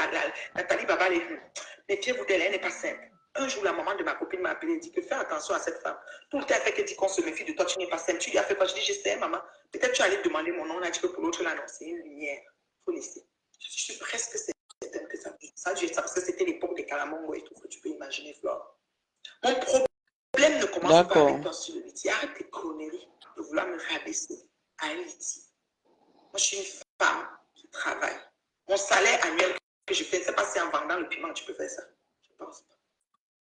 Nathalie Baba, les pieds vous elle n'est pas simple. Un jour, la maman de ma copine m'a appelé et dit que fais attention à cette femme. Tout le temps, elle fait qu'elle dit qu'on se méfie de toi, tu n'es pas simple. Tu lui as fait quoi? Je dis, je sais, maman. Peut-être tu allais demander mon nom. On a dit que pour l'autre, là, non, c'est une lumière. Il faut laisser. Je suis presque certaine que ça a dû être ça parce que c'était l'époque des Calamongo et tout. Que tu peux imaginer, Flore. Mon problème ne commence pas avec toi sur le métier. Arrête tes conneries de vouloir me rabaisser à un métier. Moi, je suis une femme qui travaille. Mon salaire annuel que je fais, je ne sais pas si en vendant le piment, tu peux faire ça. Je ne pense pas.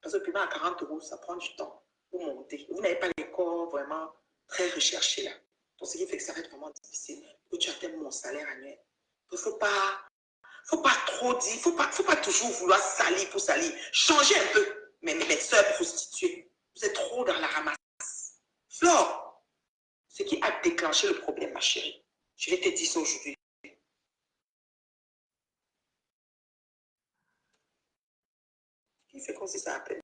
Parce que le piment à 40 €, ça prend du temps pour monter. Vous n'avez pas les corps vraiment très recherchés là. Donc, ce qui fait que ça va être vraiment difficile. Que tu atteignes mon salaire annuel. Il ne faut pas trop dire, il ne faut pas toujours vouloir salir pour salir. Changez un peu. Mais mes sœurs prostituées, vous êtes trop dans la ramasse. Flore, ce qui a déclenché le problème, ma chérie, je vais te dire ça aujourd'hui. Qui fait comme si ça appelle?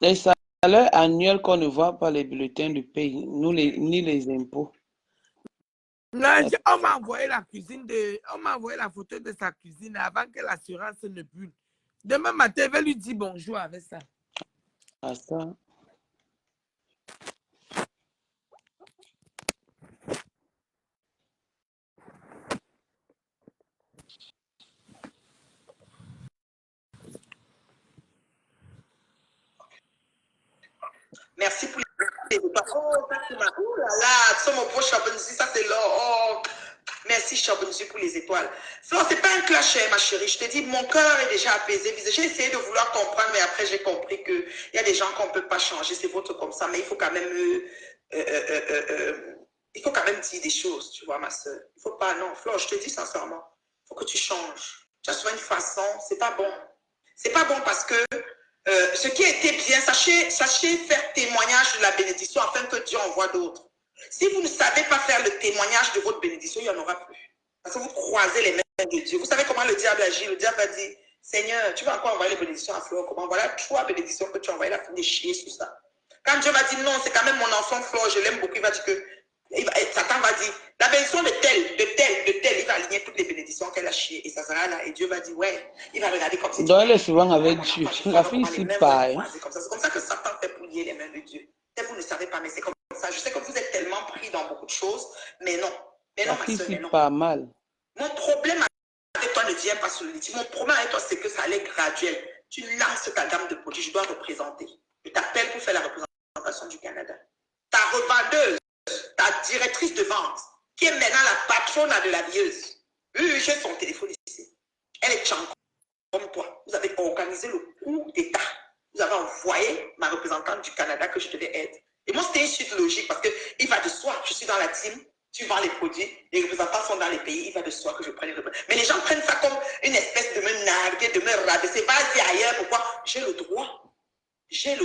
Les salaires annuels qu'on ne voit pas les bulletins du pays, ni les impôts. Non, on m'a envoyé on m'a envoyé la photo de sa cuisine avant que l'assurance ne bulle. Demain matin, je vais lui dire bonjour avec ça. Ah, ça. Merci pour les étoiles. Oh, ça c'est ma... Oh là là, ça mon beau Chabonzi, ça c'est l'or. Oh, merci Chabonzi pour les étoiles. Flore, c'est pas un clash, ma chérie. Je te dis, mon cœur est déjà apaisé. J'ai essayé de vouloir comprendre, mais après j'ai compris qu'il y a des gens qu'on ne peut pas changer. C'est votre comme ça, mais il faut quand même... il faut quand même dire des choses, tu vois, ma soeur. Il ne faut pas, non, Flore, je te dis sincèrement, il faut que tu changes. Tu as souvent une façon, c'est pas bon. C'est pas bon parce que ce qui a été bien, sachez faire témoignage de la bénédiction afin que Dieu envoie d'autres. Si vous ne savez pas faire le témoignage de votre bénédiction, il n'y en aura plus. Parce que vous croisez les mains de Dieu. Vous savez comment le diable agit? Le diable va dire, Seigneur, tu vas encore envoyer les bénédictions à Flore. Comment? Voilà 3 bénédictions que tu as envoyées, la fin de chier sur ça. Quand Dieu va dire non, c'est quand même mon enfant Flore, je l'aime beaucoup, il va dire que Satan va dire la bénédiction de tel, il va aligner toutes les bénédictions qu'elle a chiées et ça sera là. Et Dieu va dire ouais, il va regarder comme si. Donc elle est souvent avec Dieu. La fille ici pas. C'est comme ça que Satan fait pour lier les mains de Dieu. Peut-être vous ne savez pas, mais c'est comme ça. Je sais que vous êtes tellement pris dans beaucoup de choses, mais non. Mais non, La fille ici non. pas mal. Mon problème avec toi ne vient pas sur le litige. Mon problème avec toi, c'est que ça allait graduel. Tu lances ta gamme de produits, je dois représenter. Je t'appelle pour faire la représentation du Canada. Ta revendeuse, ta directrice de vente, qui est maintenant la patronne de la vieuse. J'ai son téléphone ici. Elle est champ comme toi. Vous avez organisé le coup d'État. Vous avez envoyé ma représentante du Canada que je devais être. Et moi, c'était une suite logique parce qu'il va de soi. Je suis dans la team. Tu vends les produits, les représentants sont dans les pays, il va de soi que je prenne les représentants. Mais les gens prennent ça comme une espèce de me narguer, de me rabaisser. Vas-y ailleurs, pourquoi? J'ai le droit. J'ai le